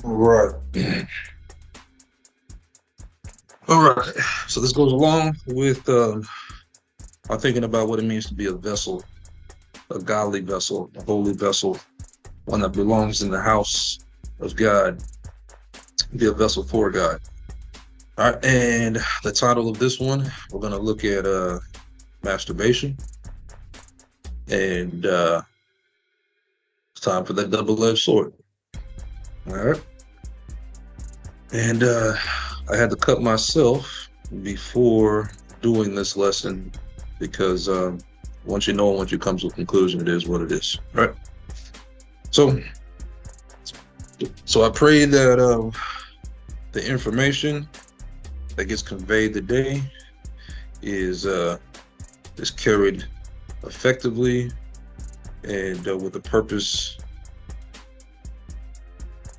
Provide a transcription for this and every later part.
Right. All right. So this goes along with our thinking about what it means to be a vessel, a godly vessel, a holy vessel, one that belongs in the house of God, be a vessel for God. All right. And the title of this one, we're going to look at masturbation. And it's time for that double-edged sword. All right. And I had to cut myself before doing this lesson because once you know, once you come to a conclusion, it is what it is, right? So I pray that the information that gets conveyed today is carried effectively and with a purpose,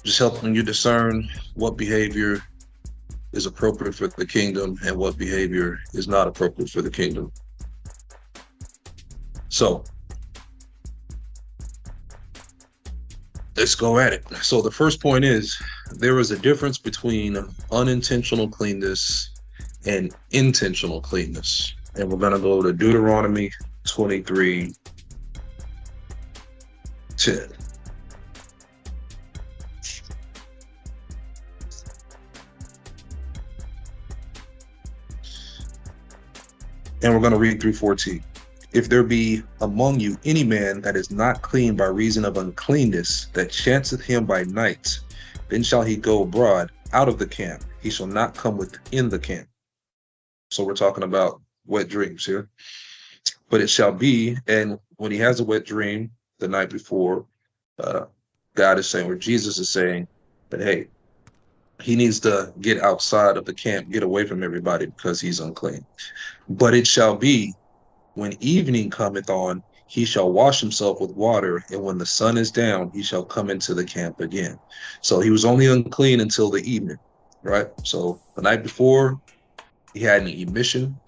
just helping you discern what behavior is appropriate for the kingdom and what behavior is not appropriate for the kingdom. So let's go at it. So the first point is there is a difference between unintentional cleanness and intentional cleanness. And we're going to go to Deuteronomy 23:10. And we're going to read through 14. If there be among you any man that is not clean by reason of uncleanness, that chanceth him by night, then shall he go abroad out of the camp. He shall not come within the camp. So we're talking about wet dreams here. But it shall be, and when he has a wet dream the night before, God is saying, or Jesus is saying, that, hey, he needs to get outside of the camp, get away from everybody because he's unclean. But it shall be, when evening cometh on, he shall wash himself with water, and when the sun is down, he shall come into the camp again. So he was only unclean until the evening, right? So the night before, he had an emission,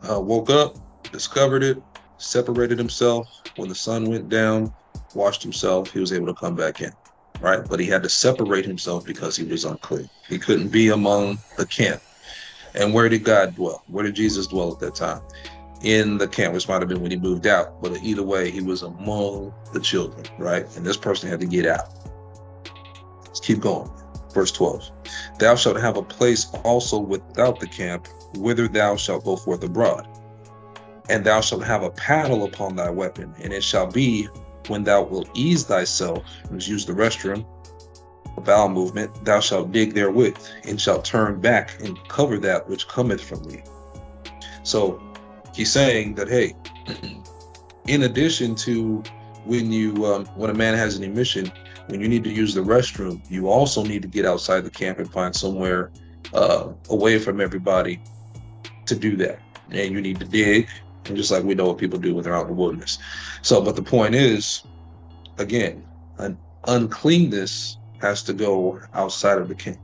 woke up, discovered it, separated himself. When the sun went down, washed himself, he was able to come back in, right? But he had to separate himself because he was unclean. He couldn't be among the camp. And where did God dwell? Where did Jesus dwell at that time? In the camp, which might have been when he moved out. But either way, he was among the children, right? And this person had to get out. Let's keep going. Verse 12. Thou shalt have a place also without the camp, whither thou shalt go forth abroad. And thou shalt have a paddle upon thy weapon. And it shall be, when thou wilt ease thyself, and use the restroom, a bowel movement, thou shalt dig therewith, and shalt turn back and cover that which cometh from thee. So he's saying that, hey, in addition to when a man has an emission, when you need to use the restroom, you also need to get outside the camp and find somewhere away from everybody to do that. And you need to dig, and just like we know what people do when they're out in the wilderness. So, but the point is, again, an uncleanness has to go outside of the camp.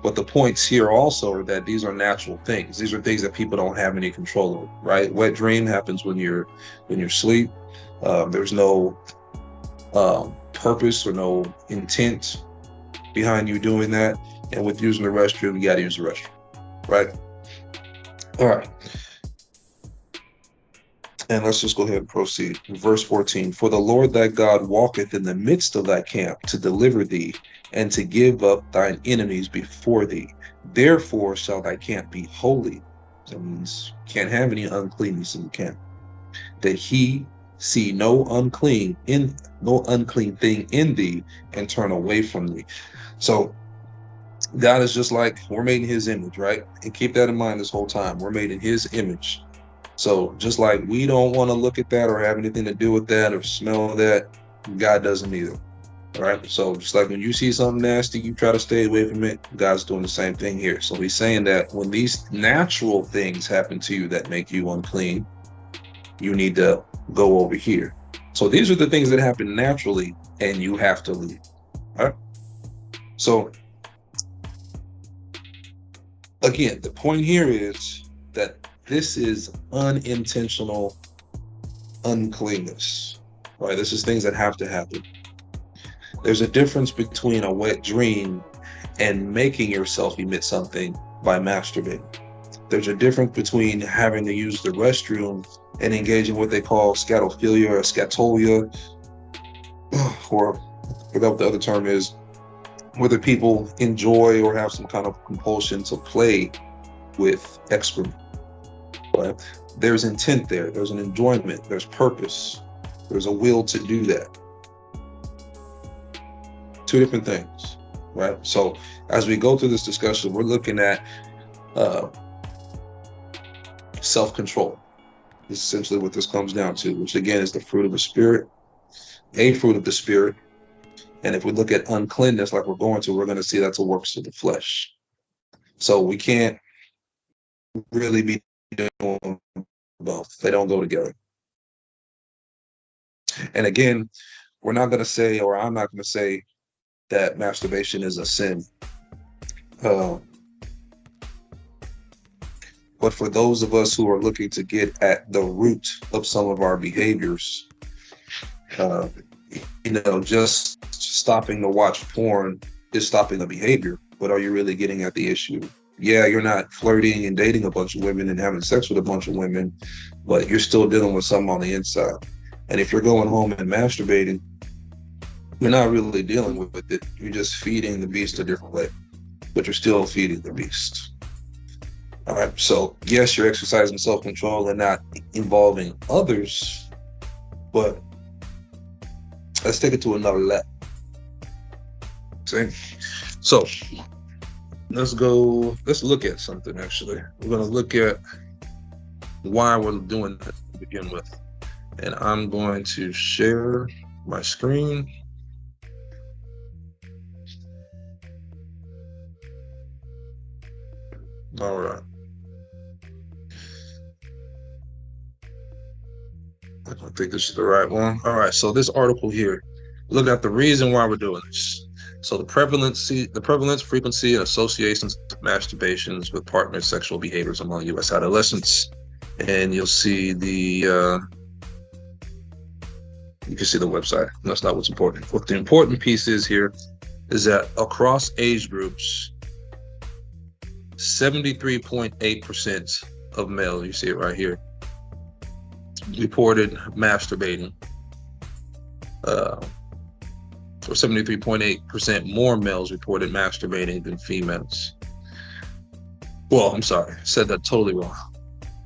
But the points here also are that these are natural things. These are things that people don't have any control over, right? Wet dream happens when you're asleep. There's no purpose or no intent behind you doing that. And with using the restroom, you got to use the restroom, right? All right. And let's just go ahead and proceed. Verse 14, for the Lord thy God walketh in the midst of thy camp to deliver thee and to give up thine enemies before thee. Therefore shall thy camp be holy. That means you can't have any uncleanness in the camp. That he see no unclean thing in thee and turn away from thee. So God is just like, we're made in his image, right? And keep that in mind this whole time. We're made in his image. So just like we don't want to look at that or have anything to do with that or smell that, God doesn't either. All right. So just like when you see something nasty, you try to stay away from it. God's doing the same thing here. So he's saying that when these natural things happen to you that make you unclean, you need to go over here. So these are the things that happen naturally and you have to leave. All right. So again, the point here is that this is unintentional uncleanness, right? This is things that have to happen. There's a difference between a wet dream and making yourself emit something by masturbating. There's a difference between having to use the restroom and engaging what they call scatophilia or scatolia, or I forgot what the other term is, whether people enjoy or have some kind of compulsion to play with excrement. But there's intent there, there's an enjoyment, there's purpose, there's a will to do that. Two different things, right? So as we go through this discussion, we're looking at self-control. This is essentially what this comes down to, which again is the fruit of the spirit, a fruit of the spirit. And if we look at uncleanness like we're going to see that's a works of the flesh. So we can't really be doing both. They don't go together. And again, we're not going to say, or I'm not going to say that masturbation is a sin. But for those of us who are looking to get at the root of some of our behaviors, just stopping to watch porn is stopping the behavior. But are you really getting at the issue? Yeah, you're not flirting and dating a bunch of women and having sex with a bunch of women, but you're still dealing with something on the inside. And if you're going home and masturbating, you're not really dealing with it. You're just feeding the beast a different way, but you're still feeding the beast. All right. So yes, you're exercising self-control and not involving others, but let's take it to another level. Okay. So let's look at something actually. We're going to look at why we're doing that to begin with. And I'm going to share my screen. All right. I don't think this is the right one. All right. So this article here, look at the reason why we're doing this. So the prevalence, frequency, and associations of masturbations with partner sexual behaviors among U.S. adolescents. And you'll see you can see the website. That's not what's important. What the important piece is here is that across age groups, 73.8% of males, you see it right here, reported masturbating. Or 73.8% more males reported masturbating than females. Well, I'm sorry, I said that totally wrong.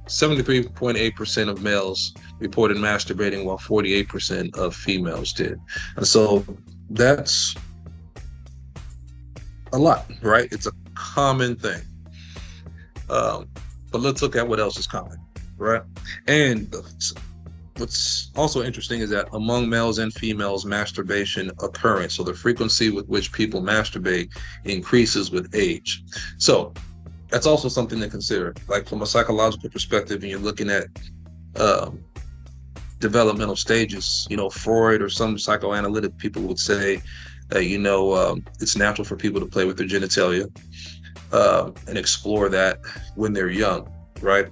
73.8% of males reported masturbating while 48% of females did. And so that's a lot, right? It's a common thing. But let's look at what else is common, right? And what's also interesting is that among males and females, masturbation occurrence, so the frequency with which people masturbate, increases with age. So that's also something to consider. Like from a psychological perspective, and you're looking at developmental stages, Freud or some psychoanalytic people would say that, it's natural for people to play with their genitalia and explore that when they're young, right?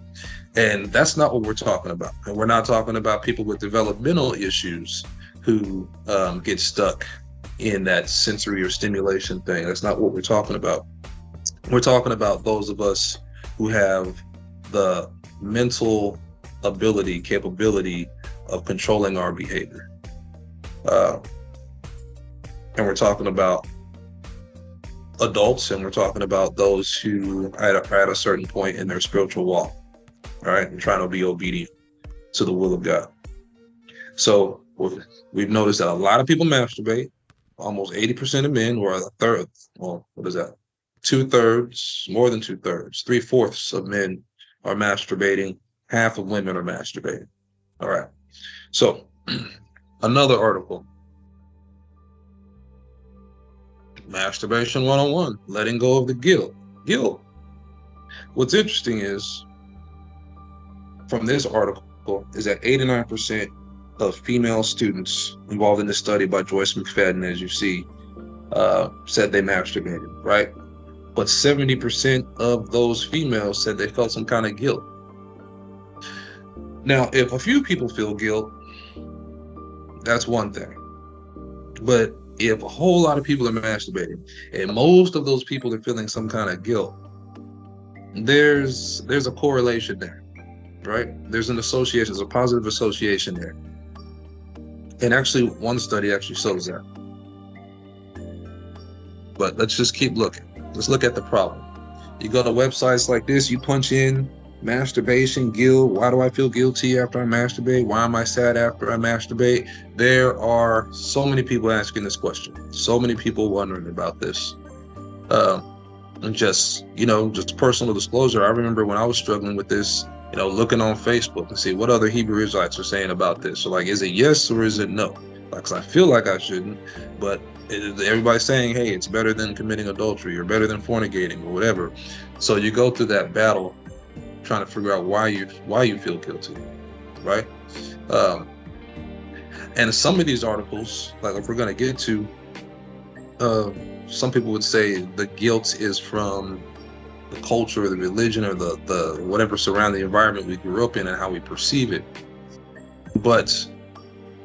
And that's not what we're talking about. And we're not talking about people with developmental issues who get stuck in that sensory or stimulation thing. That's not what we're talking about. We're talking about those of us who have the mental capability of controlling our behavior. And we're talking about adults, and we're talking about those who are at a certain point in their spiritual walk, all right, and trying to be obedient to the will of God. So we've noticed that a lot of people masturbate. Almost 80% of men, or a third, well, what is that? 2/3, more than 2/3, 3/4 of men are masturbating. Half of women are masturbating. All right. So another article. Masturbation 101, letting go of the guilt. What's interesting is, from this article, is that 89% of female students involved in this study by Joyce McFadden, as you see, said they masturbated, right? But 70% of those females said they felt some kind of guilt. Now, if a few people feel guilt, that's one thing. But if a whole lot of people are masturbating, and most of those people are feeling some kind of guilt, there's a correlation there, right? There's an association, there's a positive association there. And actually, one study actually shows that. But let's just keep looking. Let's look at the problem. You go to websites like this, you punch in masturbation, guilt. Why do I feel guilty after I masturbate? Why am I sad after I masturbate? There are so many people asking this question. So many people wondering about this. And just personal disclosure, I remember when I was struggling with this, looking on Facebook and see what other Hebrew Israelites are saying about this. So like, is it yes or is it no? Like, 'cause I feel like I shouldn't, but everybody's saying, hey, it's better than committing adultery or better than fornicating or whatever. So you go through that battle trying to figure out why you feel guilty, right? And some of these articles, like if we're going to get to, some people would say the guilt is from the culture or the religion or the whatever surrounding environment we grew up in and how we perceive it. But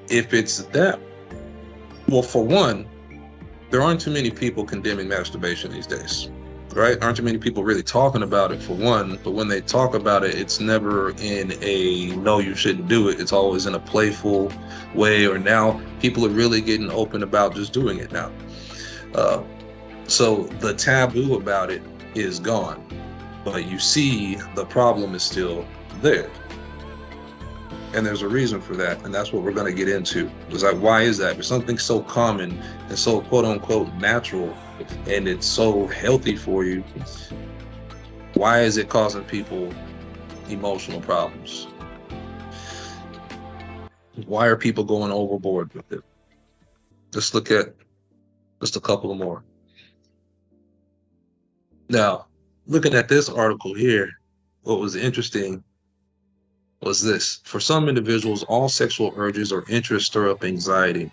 if it's that, well, for one, there aren't too many people condemning masturbation these days, right? Aren't too many people really talking about it, for one. But when they talk about it, it's never in a no, you shouldn't do it. It's always in a playful way, or now people are really getting open about just doing it now. So the taboo about it is gone, but you see the problem is still there. And there's a reason for that, and that's what we're going to get into. It's like, why is that? There's something so common and so quote unquote natural, and it's so healthy for you. Why is it causing people emotional problems? Why are people going overboard with it? Let's look at just a couple more. Now, looking at this article here, what was interesting was this. For some individuals, all sexual urges or interests stir up anxiety.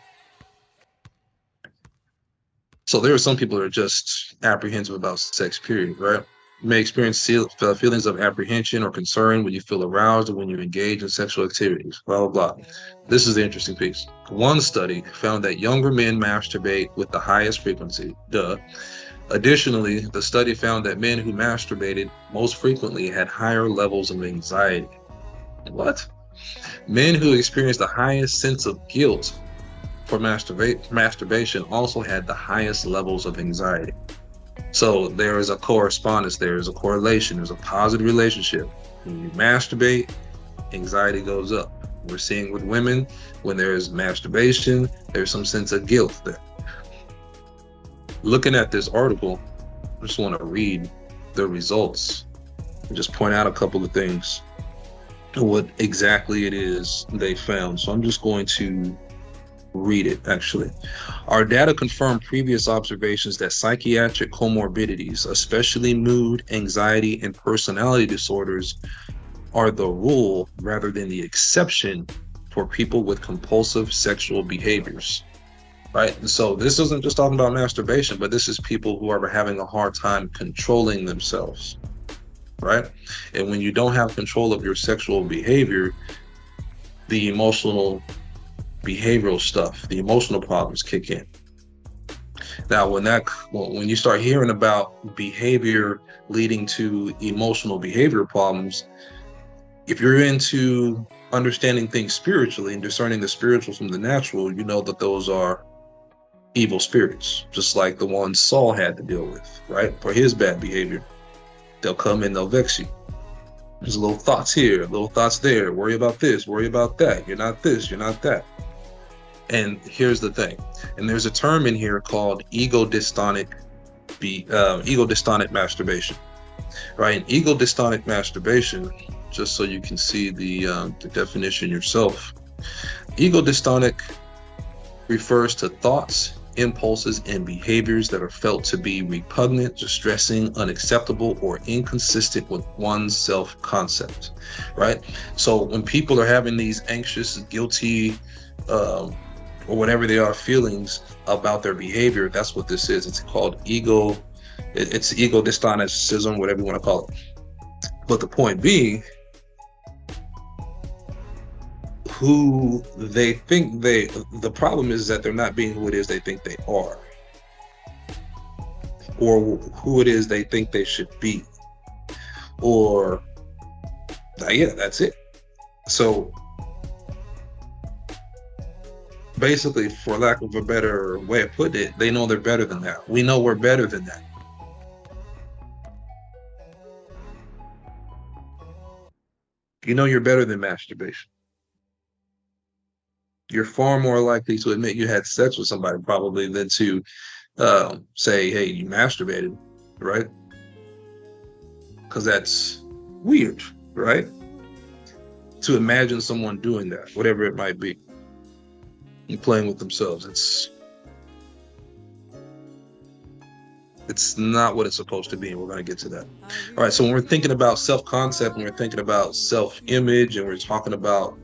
So there are some people that are just apprehensive about sex, period, right? You may experience feelings of apprehension or concern when you feel aroused or when you engage in sexual activities, blah, blah, blah. This is the interesting piece. One study found that younger men masturbate with the highest frequency. Additionally, the study found that men who masturbated most frequently had higher levels of anxiety. What? Men who experienced the highest sense of guilt for masturbation also had the highest levels of anxiety. So there is a correspondence, there is a correlation, there's a positive relationship. When you masturbate, anxiety goes up. We're seeing with women, when there is masturbation, there's some sense of guilt there. Looking at this article, I just want to read the results and just point out a couple of things, what exactly it is they found. So I'm just going to read it, actually. Our data confirm previous observations that psychiatric comorbidities, especially mood, anxiety, and personality disorders, are the rule rather than the exception for people with compulsive sexual behaviors. Right? So this isn't just talking about masturbation, but this is people who are having a hard time controlling themselves, right? And when you don't have control of your sexual behavior, the emotional behavioral stuff, the emotional problems kick in. Now, when you start hearing about behavior leading to emotional behavior problems, If you're into understanding things spiritually and discerning the spiritual from the natural, you know that those are evil spirits, just like the ones Saul had to deal with, right? For his bad behavior. They'll come and they'll vex you. There's little thoughts here, little thoughts there. Worry about this, worry about that. You're not this, you're not that. And here's the thing. And there's a term in here called ego-dystonic masturbation, right? And ego-dystonic masturbation, just so you can see the definition yourself. Ego-dystonic refers to thoughts, impulses, and behaviors that are felt to be repugnant, distressing, unacceptable, or inconsistent with one's self-concept, right? So when people are having these anxious, guilty, or whatever they are feelings about their behavior, that's what this is. It's called it's ego-dystonicism, whatever you want to call it. But the point being, the problem is that they're not being who it is they think they are, or who it is they think they should be, or yeah, that's it. So basically, for lack of a better way of putting it, they know they're better than that. We know we're better than that. You know you're better than masturbation. You're far more likely to admit you had sex with somebody probably than to say, hey, you masturbated, right? Because that's weird, right? To imagine someone doing that, whatever it might be, and playing with themselves. It's not what it's supposed to be, and we're going to get to that. All right, so when we're thinking about self-concept, and we're thinking about self-image, and we're talking about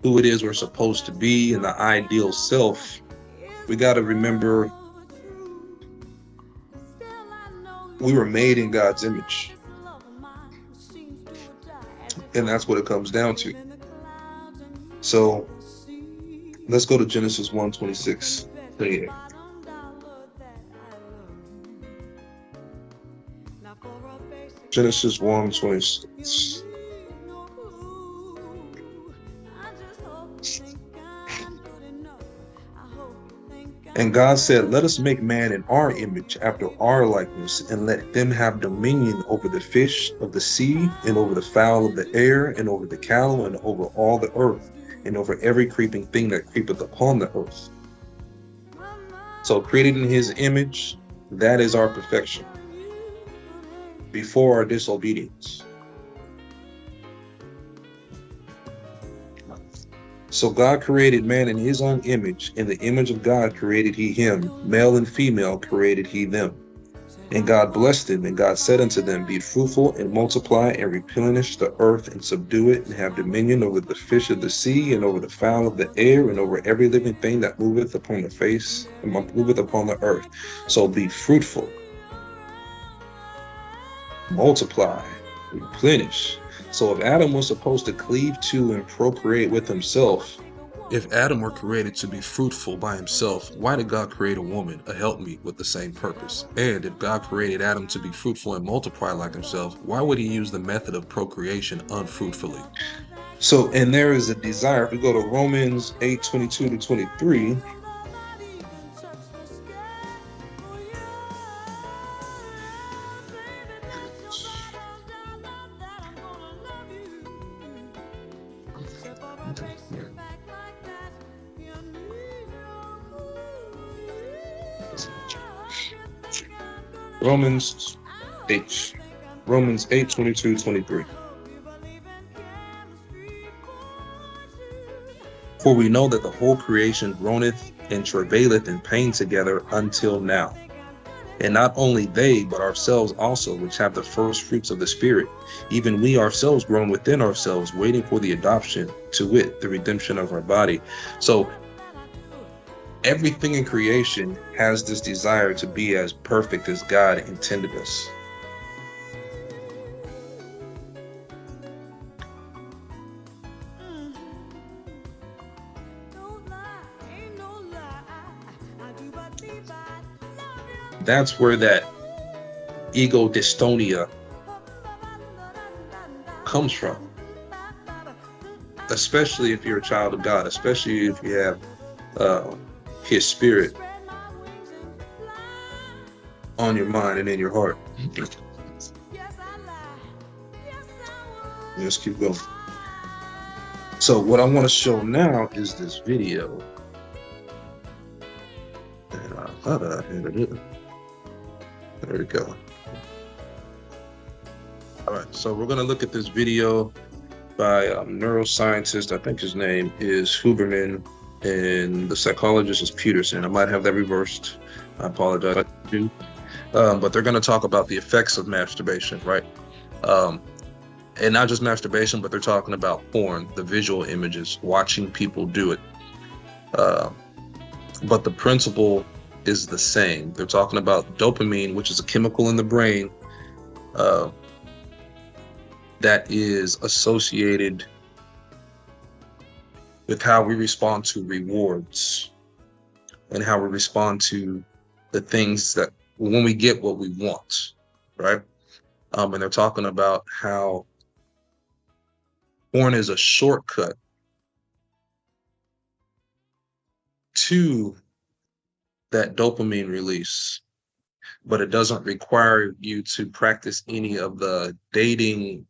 who it is we're supposed to be and the ideal self, we got to remember we were made in God's image. And that's what it comes down to. So let's go to Genesis 1:26-28. Genesis 1:26. And God said, let us make man in our image, after our likeness, and let them have dominion over the fish of the sea, and over the fowl of the air, and over the cattle, and over all the earth, and over every creeping thing that creepeth upon the earth. So created in his image, that is our perfection before our disobedience. So God created man in his own image. In the image of God created he him. Male and female created he them. And God blessed them, and God said unto them, be fruitful and multiply and replenish the earth and subdue it, and have dominion over the fish of the sea, and over the fowl of the air, and over every living thing that moveth upon the face, and moveth upon the earth. So be fruitful, multiply, replenish. So if Adam was supposed to cleave to and procreate with himself, if Adam were created to be fruitful by himself, why did God create a woman, a helpmeet, with the same purpose? And if God created Adam to be fruitful and multiply like himself, why would he use the method of procreation unfruitfully? So, and there is a desire. If we go to Romans 8:22-23, Romans 8:22-23. For we know that the whole creation groaneth and travaileth in pain together until now. And not only they, but ourselves also, which have the first fruits of the Spirit, even we ourselves groan within ourselves, waiting for the adoption, to wit, the redemption of our body. So everything in creation has this desire to be as perfect as God intended us. That's where that ego dystonia comes from. especially if you're a child of God, especially if you have His Spirit on your mind and in your heart. Let's keep going. So what I want to show now is this video. And I thought I had it. There we go. All right, so we're going to look at this video by a neuroscientist. I think his name is Huberman, and the psychologist is Peterson. I might have that reversed. I apologize. But they're going to talk about the effects of masturbation, right? And not just masturbation, but they're talking about porn, the visual images, watching people do it. But the principle is the same. They're talking about dopamine, which is a chemical in the brain that is associated with how we respond to rewards and how we respond to the things that when we get what we want, right? And they're talking about how porn is a shortcut to that dopamine release, but it doesn't require you to practice any of the dating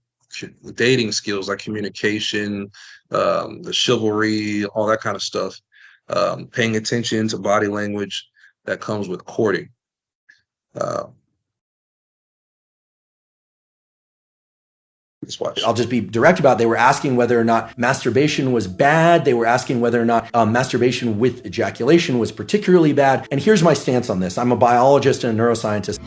skills like communication, the chivalry, all that kind of stuff, paying attention to body language that comes with courting. Let's watch. I'll just be direct about it. They were asking whether or not masturbation was bad. They were asking whether or not masturbation with ejaculation was particularly bad. And here's my stance on this. I'm a biologist and a neuroscientist.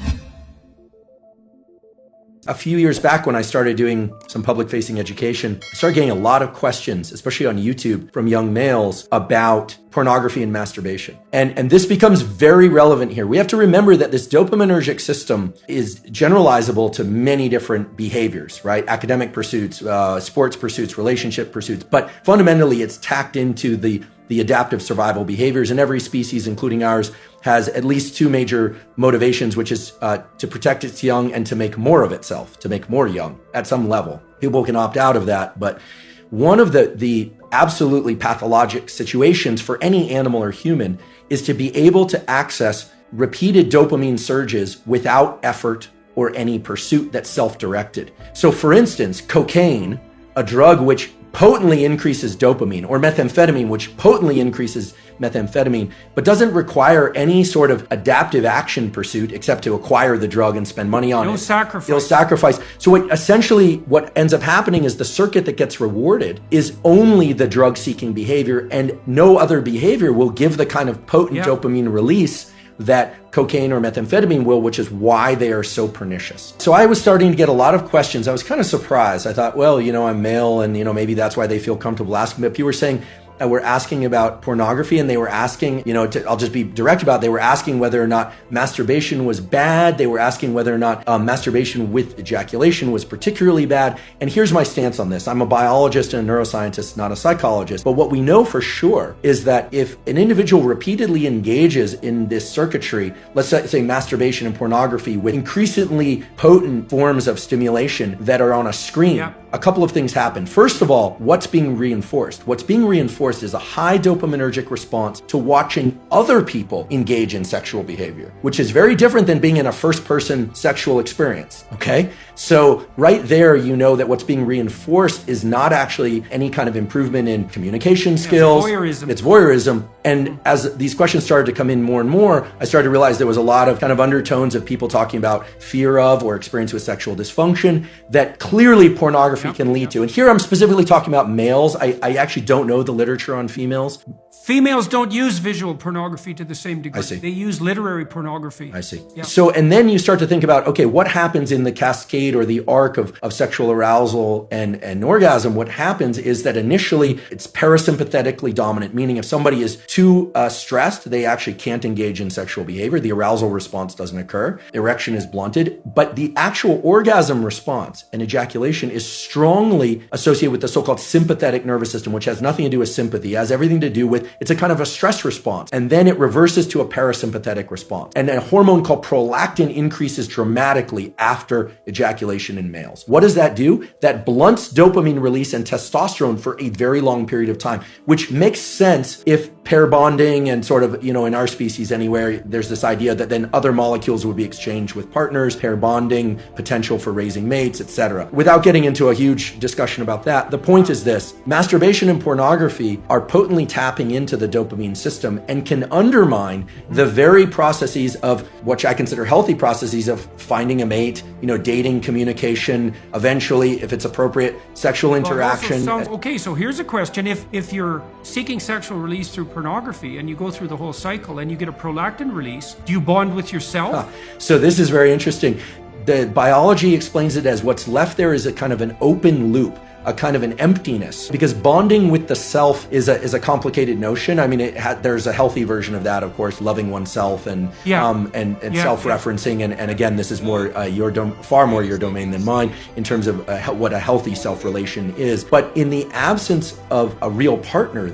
A few years back when I started doing some public-facing education, I started getting a lot of questions, especially on YouTube, from young males about pornography and masturbation. And this becomes very relevant here. We have to remember that this dopaminergic system is generalizable to many different behaviors, right? Academic pursuits, sports pursuits, relationship pursuits, but fundamentally it's tacked into the adaptive survival behaviors, and every species, including ours, has at least two major motivations, which is to protect its young and to make more of itself, to make more young at some level. People can opt out of that, but one of the absolutely pathologic situations for any animal or human is to be able to access repeated dopamine surges without effort or any pursuit that's self-directed. So for instance, cocaine, a drug which potently increases dopamine, or methamphetamine, which potently increases methamphetamine, but doesn't require any sort of adaptive action pursuit except to acquire the drug and spend money on it. No sacrifice. So what ends up happening is the circuit that gets rewarded is only the drug-seeking behavior, and no other behavior will give the kind of potent dopamine release that cocaine or methamphetamine will, which is why they are so pernicious. So I was starting to get a lot of questions. I was kind of surprised. I thought, well, I'm male and, maybe that's why they feel comfortable asking. But people were saying, were asking about pornography, and they were asking, I'll just be direct about it. They were asking whether or not masturbation was bad. They were asking whether or not masturbation with ejaculation was particularly bad. And here's my stance on this. I'm a biologist and a neuroscientist, not a psychologist. But what we know for sure is that if an individual repeatedly engages in this circuitry, let's say masturbation and pornography with increasingly potent forms of stimulation that are on a screen, a couple of things happen. First of all, what's being reinforced? What's being reinforced is a high dopaminergic response to watching other people engage in sexual behavior, which is very different than being in a first-person sexual experience, okay? So right there, that what's being reinforced is not actually any kind of improvement in communication skills. It's voyeurism. And as these questions started to come in more and more, I started to realize there was a lot of kind of undertones of people talking about fear of or experience with sexual dysfunction that clearly pornography can lead to. And here I'm specifically talking about males. I actually don't know the literature on females. Females don't use visual pornography to the same degree. I see. They use literary pornography. I see. Yeah. So, and then you start to think about, okay, what happens in the cascade or the arc of sexual arousal and orgasm? What happens is that initially it's parasympathetically dominant, meaning if somebody is too stressed, they actually can't engage in sexual behavior. The arousal response doesn't occur. Erection is blunted, but the actual orgasm response and ejaculation is strongly associated with the so-called sympathetic nervous system, which has nothing to do with sympathy. It has everything to do with, it's a kind of a stress response. And then it reverses to a parasympathetic response. And a hormone called prolactin increases dramatically after ejaculation in males. What does that do? That blunts dopamine release and testosterone for a very long period of time, which makes sense if pair bonding and sort of, in our species anywhere, there's this idea that then other molecules would be exchanged with partners, pair bonding, potential for raising mates, etc. Without getting into a huge discussion about that, the point is this: masturbation and pornography are potently tapping into the dopamine system and can undermine the very processes of what I consider healthy processes of finding a mate, dating, communication, eventually, if it's appropriate, sexual interaction. Okay, so here's a question. If you're seeking sexual release through pornography and you go through the whole cycle and you get a prolactin release, do you bond with yourself? So this is very interesting. The biology explains it as what's left there is a kind of an open loop, a kind of an emptiness, because bonding with the self is a complicated notion. I mean, there's a healthy version of that, of course, loving oneself and self-referencing. And again, this is more far more your domain than mine in terms of what a healthy self-relation is. But in the absence of a real partner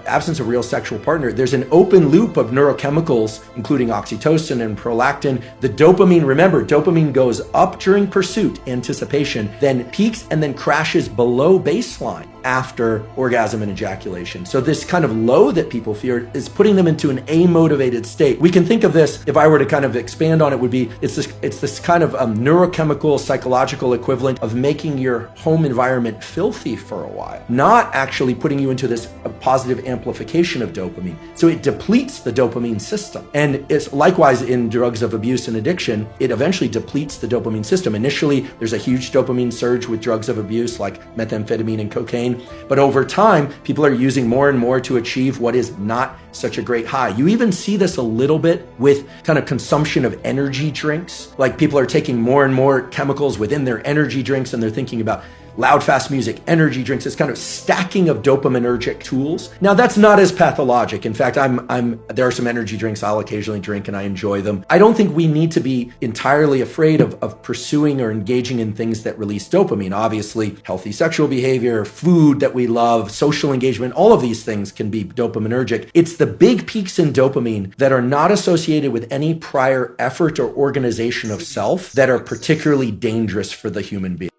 absence of real sexual partner, there's an open loop of neurochemicals, including oxytocin and prolactin. The dopamine, remember, dopamine goes up during pursuit, anticipation, then peaks and then crashes below baseline after orgasm and ejaculation. So this kind of low that people fear is putting them into an amotivated state. We can think of this, if I were to kind of expand on it, would be it's this kind of neurochemical, psychological equivalent of making your home environment filthy for a while, not actually putting you into this positive amplification of dopamine. So it depletes the dopamine system. And it's likewise in drugs of abuse and addiction, it eventually depletes the dopamine system. Initially, there's a huge dopamine surge with drugs of abuse like methamphetamine and cocaine. But over time, people are using more and more to achieve what is not such a great high. You even see this a little bit with kind of consumption of energy drinks. Like people are taking more and more chemicals within their energy drinks and they're thinking about loud, fast music, energy drinks, this kind of stacking of dopaminergic tools. Now, that's not as pathologic. In fact, there are some energy drinks I'll occasionally drink and I enjoy them. I don't think we need to be entirely afraid of pursuing or engaging in things that release dopamine. Obviously, healthy sexual behavior, food that we love, social engagement, all of these things can be dopaminergic. It's the big peaks in dopamine that are not associated with any prior effort or organization of self that are particularly dangerous for the human being.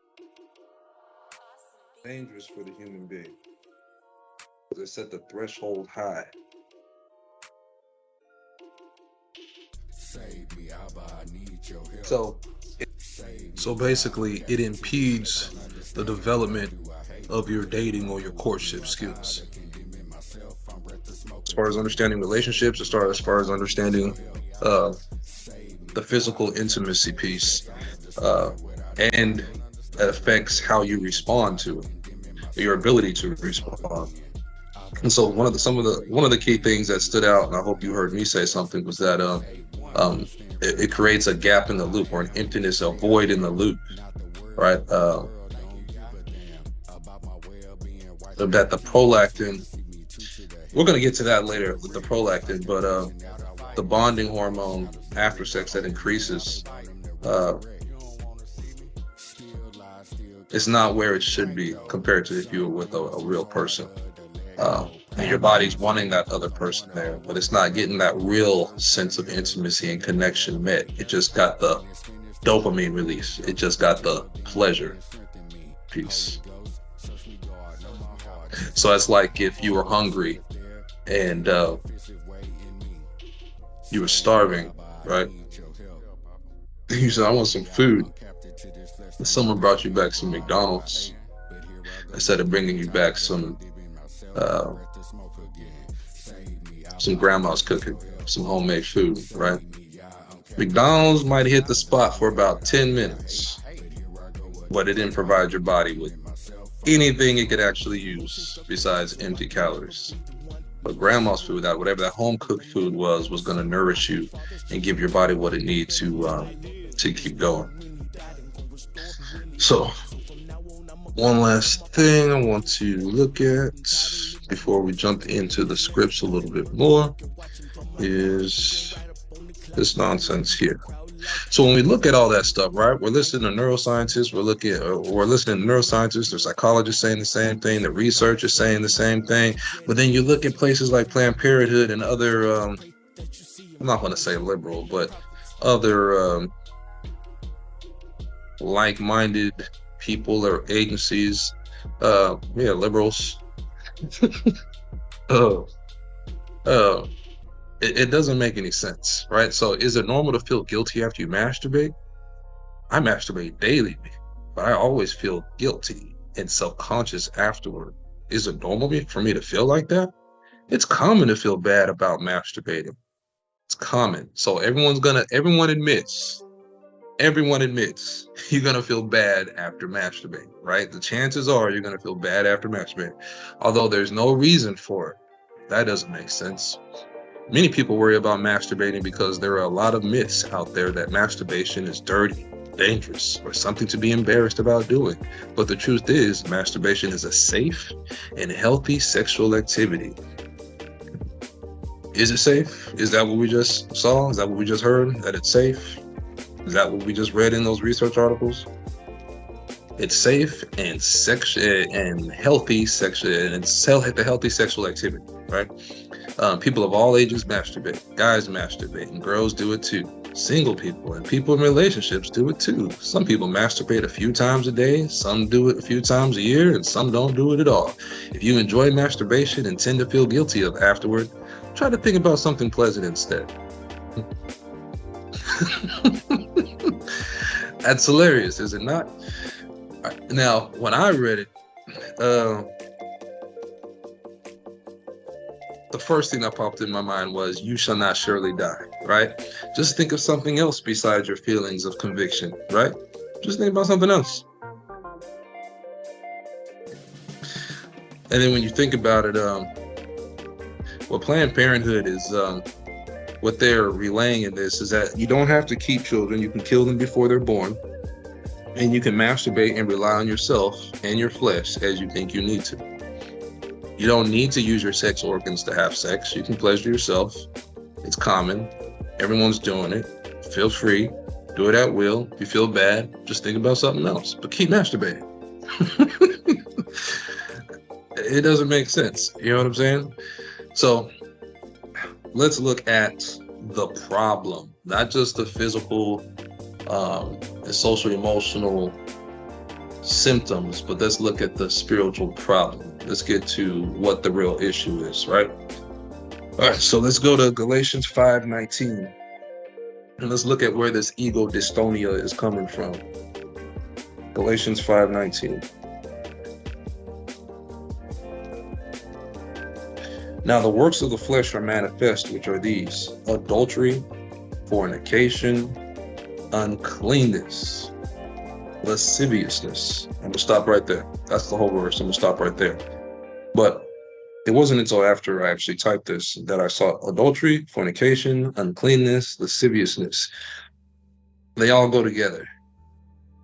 Dangerous for the human being. They set the threshold high. So basically, it impedes the development of your dating or your courtship skills. As far as understanding relationships, as far as understanding the physical intimacy piece, and that affects how you respond to it, your ability to respond. And so one of the key things that stood out, and I hope you heard me say something, was that it creates a gap in the loop, or an emptiness, a void in the loop, right? That the prolactin, we're going to get to that later with the prolactin, but the bonding hormone after sex that increases, it's not where it should be compared to if you were with a real person. And your body's wanting that other person there, but it's not getting that real sense of intimacy and connection met. It just got the dopamine release. It just got the pleasure piece. So it's like if you were hungry and you were starving, right? You said, I want some food. And someone brought you back some McDonald's instead of bringing you back some grandma's cooking, some homemade food, right? McDonald's might hit the spot for about 10 minutes, but it didn't provide your body with anything it could actually use besides empty calories. But grandma's food, that whatever that home cooked food was going to nourish you and give your body what it needs to keep going. So, one last thing I want to look at. before we jump into the scripts a little bit more is this nonsense here. So when we look at all that stuff, right, we're listening to neuroscientists, we're listening to neuroscientists, or psychologists saying the same thing, the research is saying the same thing, but then you look at places like Planned Parenthood and other, I'm not going to say liberal, but other like-minded people or agencies, liberals. It doesn't make any sense, right? So is it normal to feel guilty after you masturbate? I masturbate daily, but I always feel guilty and self-conscious afterward. Is it normal for me to feel like that? It's common to feel bad about masturbating. It's common. So everyone admits you're going to feel bad after masturbating, right? The chances are you're going to feel bad after masturbating, although there's no reason for it. That doesn't make sense. Many people worry about masturbating because there are a lot of myths out there that masturbation is dirty, dangerous, or something to be embarrassed about doing. But the truth is, masturbation is a safe and healthy sexual activity. Is it safe? Is that what we just saw? Is that what we just heard? That it's safe? Is that what we just read in those research articles? It's safe and healthy sexual activity, right? People of all ages masturbate. Guys masturbate, and girls do it too. Single people and people in relationships do it too. Some people masturbate a few times a day, some do it a few times a year, and some don't do it at all. If you enjoy masturbation and tend to feel guilty of afterward, try to think about something pleasant instead. That's hilarious, is it not? Now, when I read it, the first thing that popped in my mind was, you shall not surely die, right? Just think of something else besides your feelings of conviction, right? Just think about something else. And then when you think about it, what Planned Parenthood is, what they're relaying in this is that you don't have to keep children. You can kill them before they're born. And you can masturbate and rely on yourself and your flesh as you think you need to. You don't need to use your sex organs to have sex. You can pleasure yourself. It's common. Everyone's doing it. Feel free. Do it at will. If you feel bad, just think about something else. But keep masturbating. It doesn't make sense. You know what I'm saying? So let's look at the problem, not just the physical and social emotional symptoms, but let's look at the spiritual problem. Let's get to what the real issue is, right? All right, so let's go to Galatians 5:19, and let's look at where this ego dystonia is coming from. Galatians 5:19. Now the works of the flesh are manifest, which are these: adultery, fornication, uncleanness, lasciviousness. I'm gonna stop right there. That's the whole verse. I'm gonna stop right there. But it wasn't until after I actually typed this that I saw adultery, fornication, uncleanness, lasciviousness. They all go together,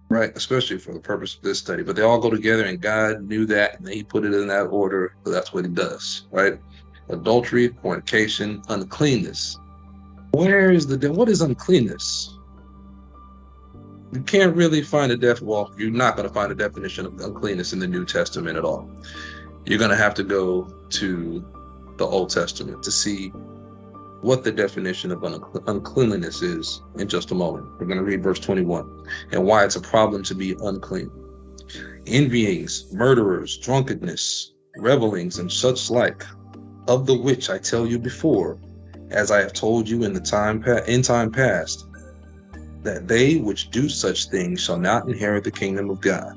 right? Especially for the purpose of this study. But they all go together, and God knew that, and He put it in that order. So that's what He does, right? Adultery, fornication, uncleanness. What is uncleanness? You can't really find you're not going to find a definition of uncleanness in the New Testament at all. You're going to have to go to the Old Testament to see what the definition of uncleanliness is in just a moment. We're going to read verse 21 and why it's a problem to be unclean. Envyings, murderers, drunkenness, revelings, and such like, of the which I tell you before, as I have told you in time past, that they which do such things shall not inherit the kingdom of God.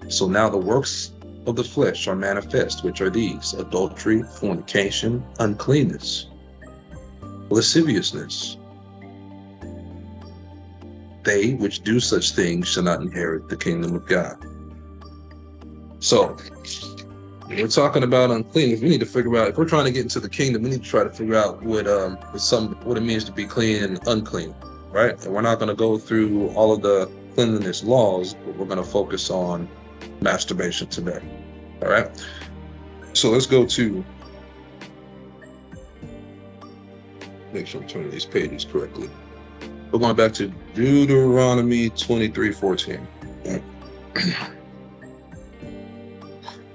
So now the works of the flesh are manifest, which are these: adultery, fornication, uncleanness, lasciviousness. They which do such things shall not inherit the kingdom of God. So we're talking about uncleanness. We need to figure out, if we're trying to get into the kingdom, we need to try to figure out what it means to be clean and unclean, right? And we're not going to go through all of the cleanliness laws, but we're going to focus on masturbation today. All right. So let's go to, make sure I'm turning these pages correctly. We're going back to Deuteronomy 23:14.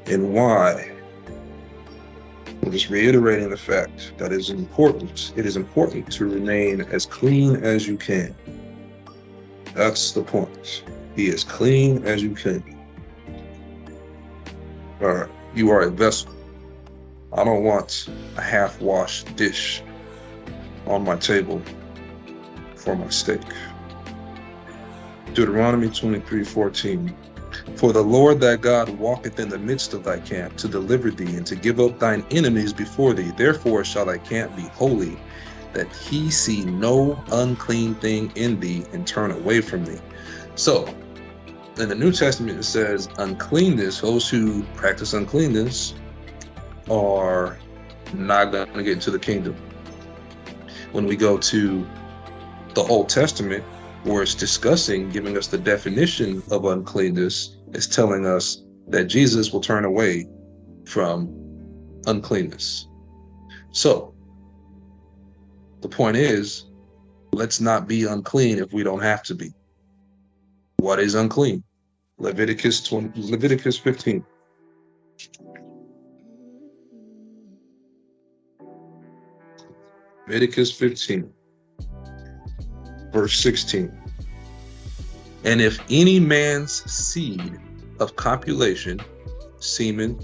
And why? I'm just reiterating the fact that it is important to remain as clean as you can. That's the point. Be as clean as you can. All right, you are a vessel. I don't want a half-washed dish on my table for my steak. Deuteronomy 23:14. For the Lord thy God walketh in the midst of thy camp to deliver thee and to give up thine enemies before thee. Therefore shall thy camp be holy, that he see no unclean thing in thee and turn away from thee. So, in the New Testament it says uncleanness, those who practice uncleanness are not going to get into the kingdom. When we go to the Old Testament, where it's discussing, giving us the definition of uncleanness, it's telling us that Jesus will turn away from uncleanness. So, the point is, let's not be unclean if we don't have to be. What is unclean? Leviticus 15. Leviticus 15. Verse 16. And if any man's seed of copulation, semen,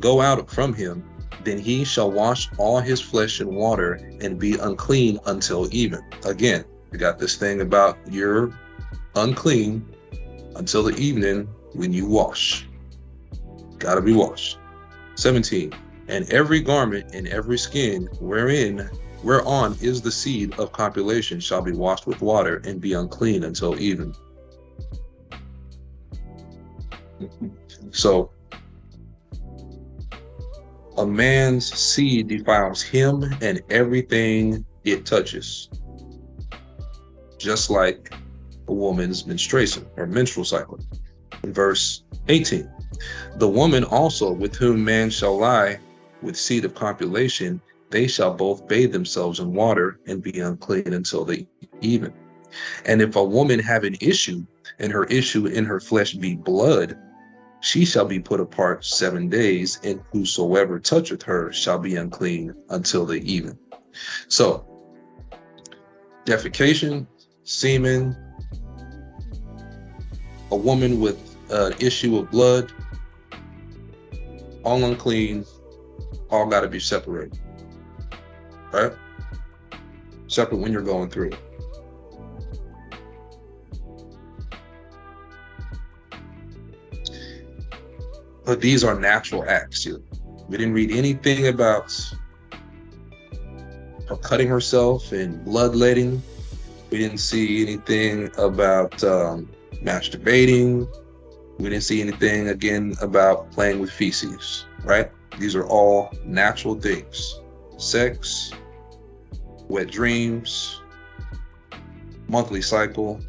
go out from him, then he shall wash all his flesh in water and be unclean until even. Again, we got this thing about you're unclean until the evening when you wash. Gotta be washed. 17. And every garment and every skin whereon is the seed of copulation shall be washed with water and be unclean until even. So, a man's seed defiles him and everything it touches, just like a woman's menstruation or menstrual cycle. In verse 18, the woman also with whom man shall lie with seed of copulation, they shall both bathe themselves in water and be unclean until the even. And if a woman have an issue, and her issue in her flesh be blood, she shall be put apart 7 days, and whosoever toucheth her shall be unclean until the even. So, defecation, semen, a woman with an issue of blood, all unclean, all got to be separated. Right? Separate when you're going through it. But these are natural acts here. We didn't read anything about her cutting herself and bloodletting. We didn't see anything about masturbating. We didn't see anything, again, about playing with feces, right? These are all natural things. Sex, wet dreams, monthly cycle.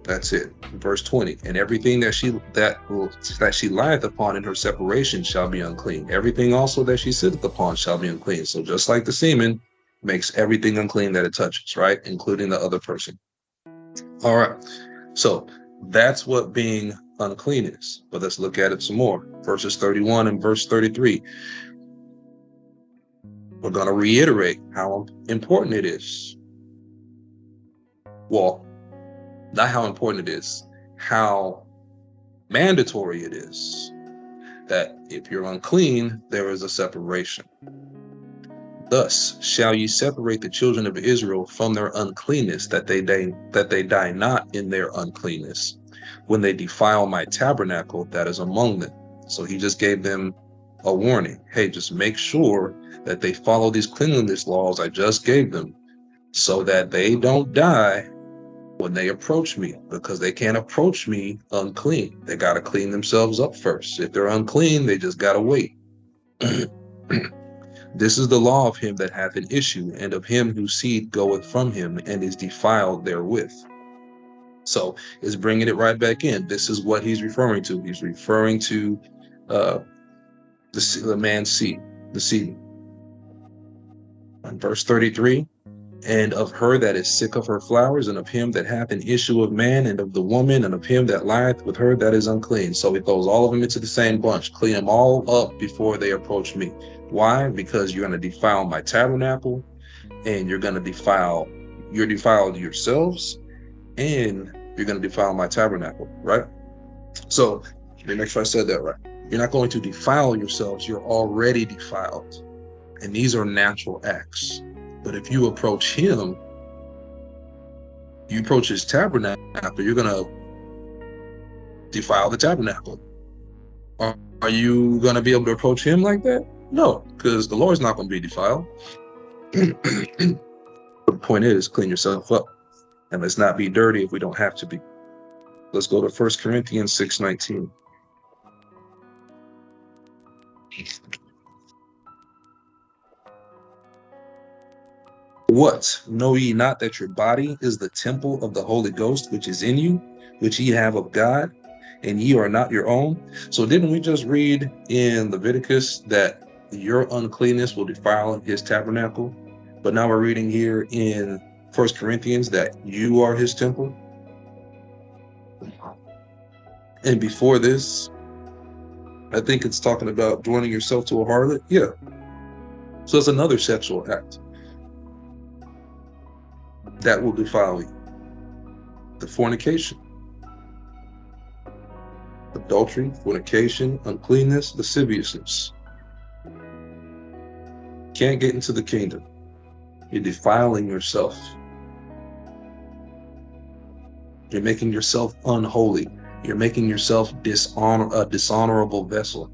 That's it. Verse 20. And everything that she lieth upon in her separation shall be unclean. Everything also that she sitteth upon shall be unclean. So just like the semen makes everything unclean that it touches, right? Including the other person. All right. So that's what being unclean is. But let's look at it some more. Verses 31 and verse 33. We're going to reiterate how important it is. Well, not how important it is, how mandatory it is that if you're unclean, there is a separation. Thus shall ye separate the children of Israel from their uncleanness, that they die not in their uncleanness, when they defile my tabernacle that is among them. So he just gave them a warning. Hey, just make sure that they follow these cleanliness laws I just gave them, so that they don't die when they approach me, because they can't approach me unclean. They got to clean themselves up first. If they're unclean, they just got to wait. This is the law of him that hath an issue, and of him whose seed goeth from him, and is defiled therewith. So it's bringing it right back in. This is what he's referring to. He's referring to the man's seed, the seed. In verse 33, and of her that is sick of her flowers, and of him that hath an issue of man, and of the woman, and of him that lieth with her that is unclean. So he throws all of them into the same bunch. Clean them all up before they approach me. Why? Because you're going to defile my tabernacle, and you're defiled yourselves, and you're going to defile my tabernacle, right? So let me make sure I said that right. You're not going to defile yourselves. You're already defiled. And these are natural acts. But if you approach him, you approach his tabernacle, you're going to defile the tabernacle. Are you going to be able to approach him like that? No, because the Lord's not going to be defiled. The point is, clean yourself up. And let's not be dirty if we don't have to be. Let's go to 1 Corinthians 6:19. What? Know ye not that your body is the temple of the Holy Ghost, which is in you, which ye have of God, and ye are not your own? So didn't we just read in Leviticus that your uncleanness will defile his tabernacle? But now we're reading here in 1 Corinthians that you are his temple. And before this, I think it's talking about joining yourself to a harlot. Yeah. So it's another sexual act that will defile you. The fornication, adultery, fornication, uncleanness, lasciviousness. Can't get into the kingdom. You're defiling yourself. You're making yourself unholy. You're making yourself a dishonorable vessel,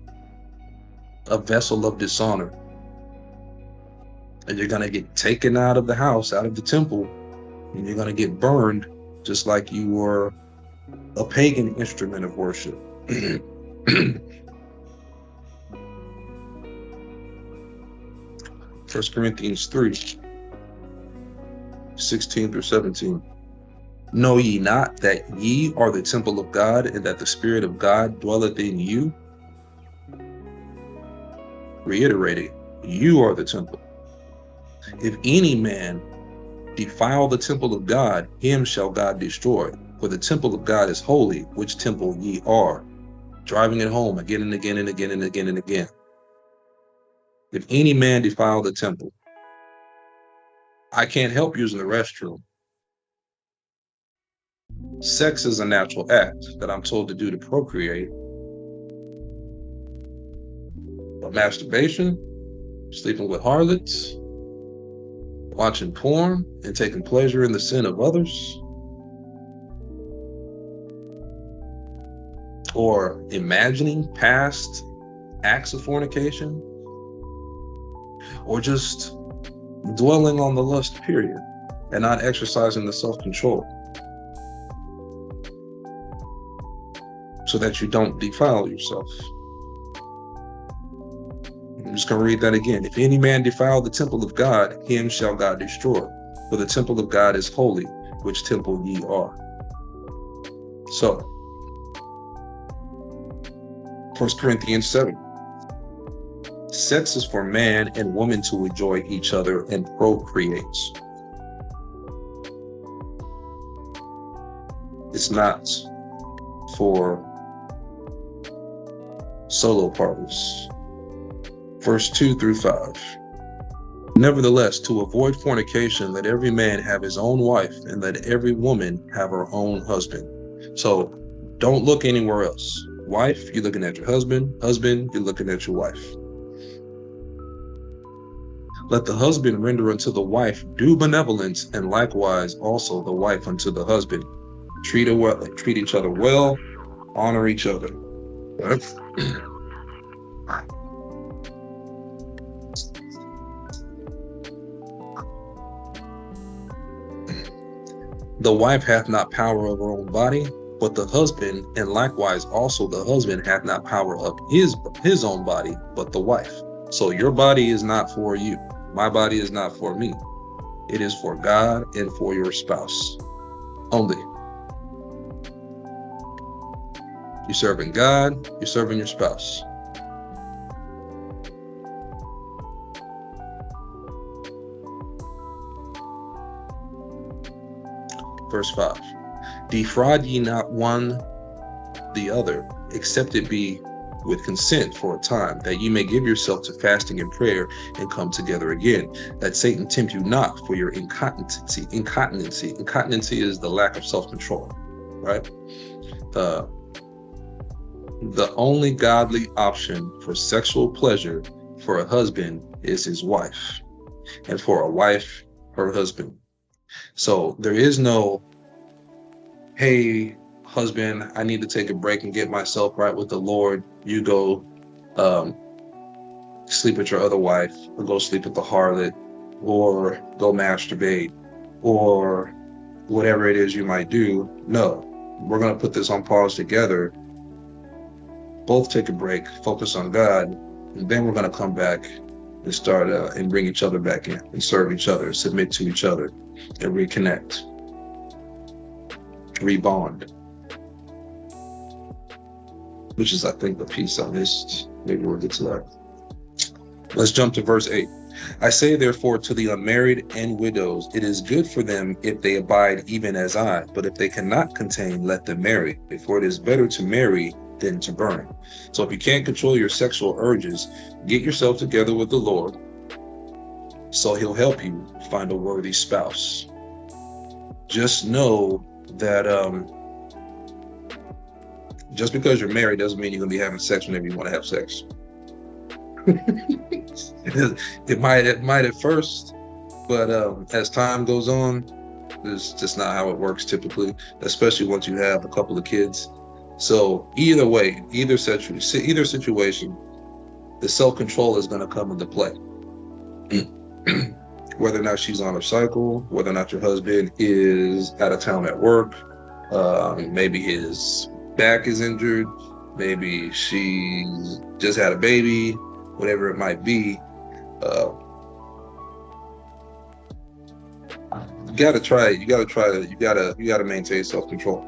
a vessel of dishonor. And you're going to get taken out of the house, out of the temple, and you're going to get burned just like you were a pagan instrument of worship. 1 Corinthians 3:16-17. Know ye not that ye are the temple of God, and that the Spirit of God dwelleth in you? Reiterating, you are the temple. If any man defile the temple of God, him shall God destroy. For the temple of God is holy, which temple ye are. Driving it home again and again and again and again and again. If any man defile the temple, I can't help using the restroom. Sex is a natural act that I'm told to do to procreate. But masturbation, sleeping with harlots, watching porn, and taking pleasure in the sin of others, or imagining past acts of fornication, or just dwelling on the lust, period, and not exercising the self-control so that you don't defile yourself. I'm just going to read that again. If any man defile the temple of God, him shall God destroy. For the temple of God is holy, which temple ye are. So, 1 Corinthians 7. Sex is for man and woman to enjoy each other and procreate. It's not for solo parties. Verse 2-5. Nevertheless, to avoid fornication, let every man have his own wife, and let every woman have her own husband. So don't look anywhere else. Wife, you're looking at your husband. Husband, you're looking at your wife. Let the husband render unto the wife due benevolence, and likewise also the wife unto the husband. Treat each other well, honor each other. Right? The wife hath not power of her own body, but the husband, and likewise also the husband hath not power of his own body, but the wife. So your body is not for you. My body is not for me. It is for God and for your spouse only. You're serving God, you're serving your spouse. Verse 5. Defraud ye not one the other, except it be with consent for a time, that ye may give yourself to fasting and prayer and come together again, that Satan tempt you not for your incontinency. Incontinency is the lack of self-control, right? The only godly option for sexual pleasure for a husband is his wife, and for a wife, her husband. So there is no, hey, husband, I need to take a break and get myself right with the Lord. You go sleep with your other wife, or go sleep with the harlot, or go masturbate, or whatever it is you might do. No, we're going to put this on pause together. Both take a break, focus on God, and then we're going to come back and start and bring each other back in and serve each other, submit to each other, and reconnect, rebond. Which is, I think, the piece I missed. Maybe we'll get to that. Let's jump to verse 8. I say, therefore, to the unmarried and widows, it is good for them if they abide even as I, but if they cannot contain, let them marry, for it is better to marry than to burn. So if you can't control your sexual urges, get yourself together with the Lord, so he'll help you find a worthy spouse. Just know that just because you're married doesn't mean you're going to be having sex whenever you want to have sex. It might at first, but as time goes on, it's just not how it works typically, especially once you have a couple of kids. So either way, either situation, the self-control is going to come into play. Whether or not she's on her cycle, whether or not your husband is out of town at work, maybe his back is injured, maybe she just had a baby, whatever it might be. You gotta try it. You gotta maintain self-control.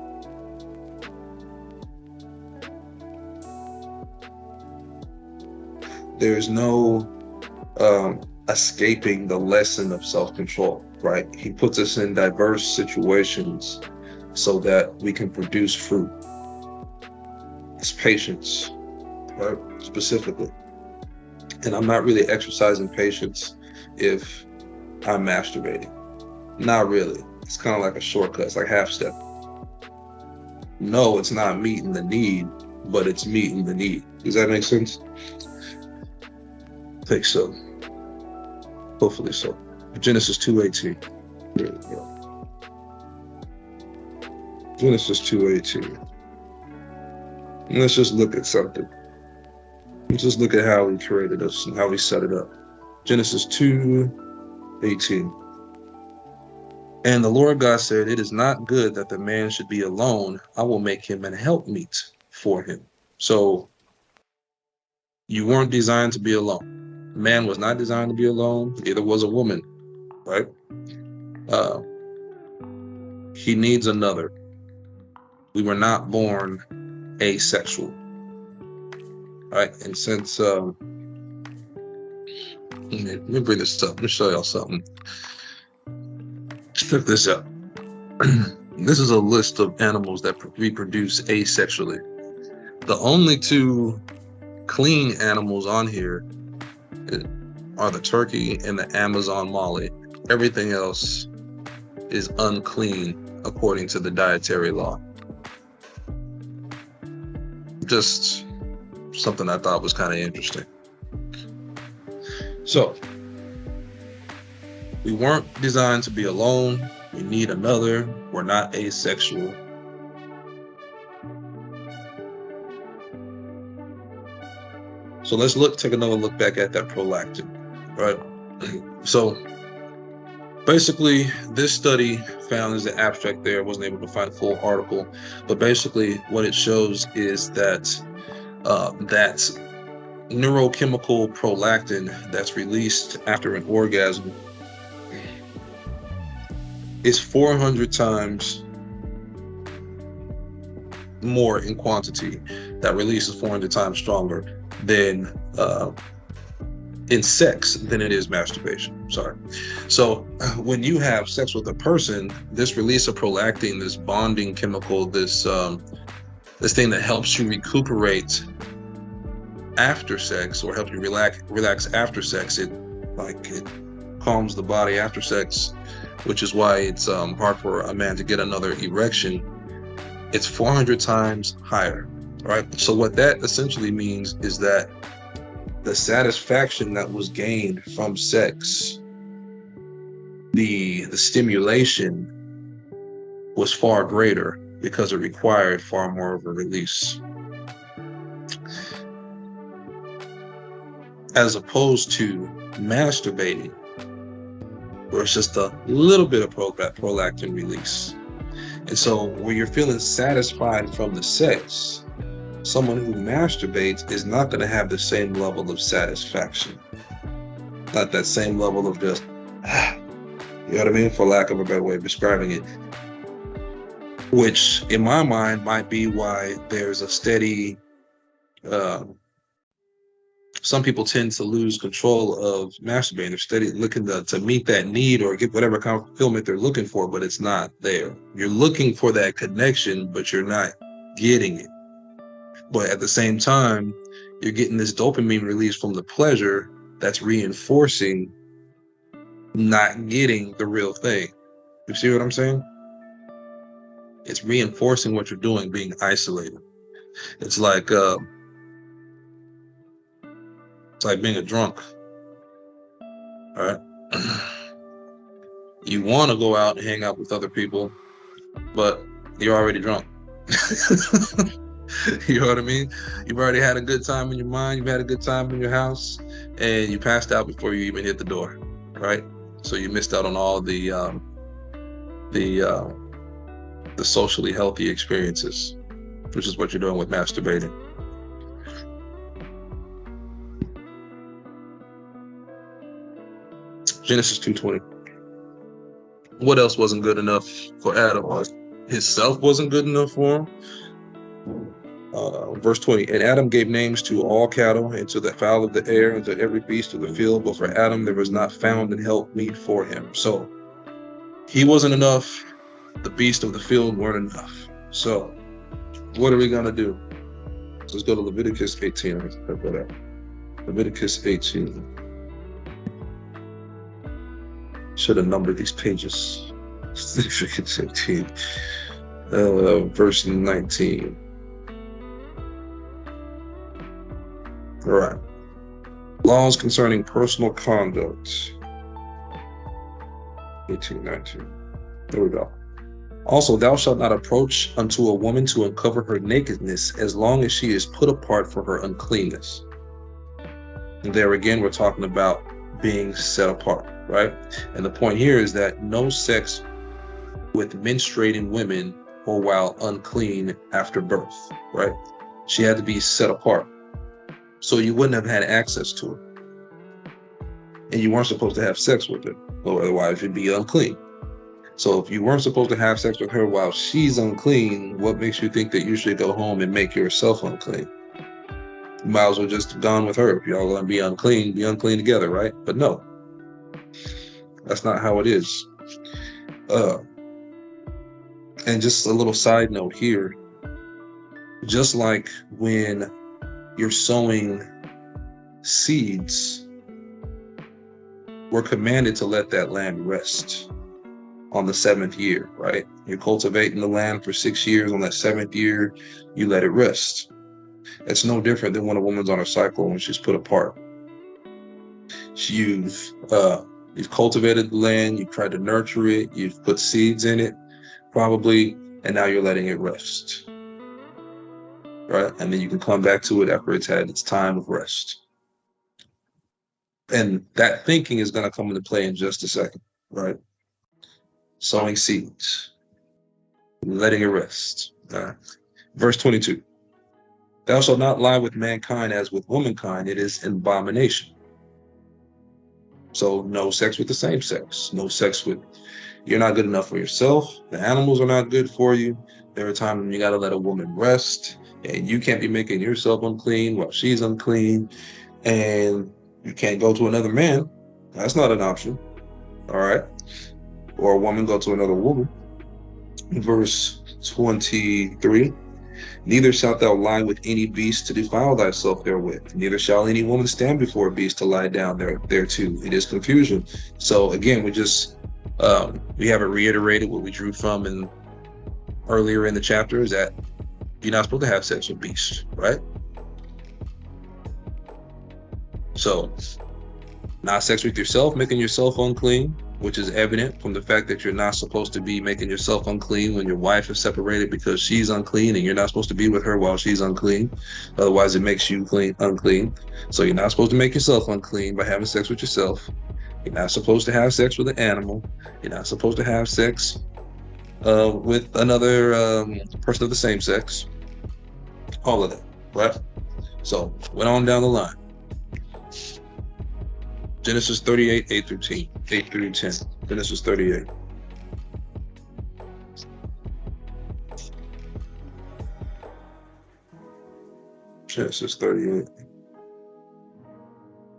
There's no escaping the lesson of self-control, right? He puts us in diverse situations so that we can produce fruit. It's patience, right? Specifically. And I'm not really exercising patience if I'm masturbating. Not really. It's kind of like a shortcut. It's like half step. No, it's not meeting the need, but it's meeting the need. Does that make sense? I think so. Hopefully so. Genesis 2:18. There we go. Genesis 2:18. Let's just look at something. Let's just look at how he created us and how he set it up. Genesis 2:18. And the Lord God said, it is not good that the man should be alone. I will make him an helpmeet for him. So you weren't designed to be alone. Man was not designed to be alone. Neither was a woman, right? He needs another. We were not born asexual, right? And since let me bring this up. Let me show y'all something. Check this out. This is a list of animals that reproduce asexually. The only two clean animals on here are the turkey and the Amazon molly. Everything else is unclean according to the dietary law. Just something I thought was kind of interesting. So, we weren't designed to be alone. We need another. We're not asexual. So let's take another look back at that prolactin, right? So basically, this study found as the abstract there, wasn't able to find a full article, but basically what it shows is that that neurochemical prolactin that's released after an orgasm is 400 times more in quantity. That release is 400 times stronger than in sex than it is masturbation. Sorry. So when you have sex with a person, this release of prolactin, this bonding chemical, this thing that helps you recuperate after sex, or help you relax after sex, it calms the body after sex, which is why it's hard for a man to get another erection. It's 400 times higher, right? So what that essentially means is that the satisfaction that was gained from sex, the stimulation was far greater because it required far more of a release. As opposed to masturbating, where it's just a little bit of prolactin release. And so when you're feeling satisfied from the sex, someone who masturbates is not going to have the same level of satisfaction. Not that same level of just, you know what I mean? For lack of a better way of describing it. Which, in my mind, might be why there's a steady, some people tend to lose control of masturbating. They're steady looking to meet that need or get whatever kind of fulfillment they're looking for, but it's not there. You're looking for that connection, but you're not getting it. But at the same time, you're getting this dopamine release from the pleasure that's reinforcing not getting the real thing. You see what I'm saying? It's reinforcing what you're doing, being isolated. It's like being a drunk. All right. You want to go out and hang out with other people, but you're already drunk. You know what I mean? You've already had a good time in your mind. You've had a good time in your house, and you passed out before you even hit the door, right? So you missed out on all the socially healthy experiences, which is what you're doing with masturbating. Genesis 2:20. What else wasn't good enough for Adam? His self wasn't good enough for him. Verse 20, and Adam gave names to all cattle, and to the fowl of the air, and to every beast of the field, but for Adam there was not found an helpmeet for him. So he wasn't enough, the beast of the field weren't enough. So what are we going to do? Let's go to Leviticus 18. Let's check that out. Leviticus 18. Should have numbered these pages. Leviticus 18. Verse 19. All right. Laws concerning personal conduct. 18:19. There we go. Also, thou shalt not approach unto a woman to uncover her nakedness, as long as she is put apart for her uncleanness. And there again, we're talking about being set apart, right? And the point here is that no sex with menstruating women or while unclean after birth, right? She had to be set apart. So you wouldn't have had access to her. And you weren't supposed to have sex with her, or otherwise you'd be unclean. So if you weren't supposed to have sex with her while she's unclean, what makes you think that you should go home and make yourself unclean? You might as well just gone with her. If y'all gonna be unclean together, right? But no, that's not how it is. And just a little side note here, just like when you're sowing seeds, we're commanded to let that land rest on the 7th year, right? You're cultivating the land for 6 years. On that 7th year, you let it rest. It's no different than when a woman's on her cycle when she's put apart. You've cultivated the land, you've tried to nurture it, you've put seeds in it, probably, and now you're letting it rest. Right? And then you can come back to it after it's had its time of rest. And that thinking is going to come into play in just a second, right? Sowing seeds, letting it rest. Verse 22. Thou shalt not lie with mankind as with womankind, it is an abomination. So no sex with the same sex, no sex with, you're not good enough for yourself. The animals are not good for you. There are times when you got to let a woman rest, and you can't be making yourself unclean while she's unclean. And You can't go to another man. That's not an option. All right. Or a woman go to another woman. Verse 23. Neither shalt thou lie with any beast to defile thyself therewith. Neither shall any woman stand before a beast to lie down thereto. It is confusion. So again, we haven't reiterated what we drew from in earlier in the chapter, is that you're not supposed to have sex with beasts, right? So, not sex with yourself, making yourself unclean, which is evident from the fact that you're not supposed to be making yourself unclean when your wife is separated because she's unclean, and you're not supposed to be with her while she's unclean. Otherwise, it makes you unclean. So you're not supposed to make yourself unclean by having sex with yourself. You're not supposed to have sex with an animal. You're not supposed to have sex with another person of the same sex. All of that, right? So, went on down the line. Genesis 38, 8 through 10. Genesis 38. Genesis 38.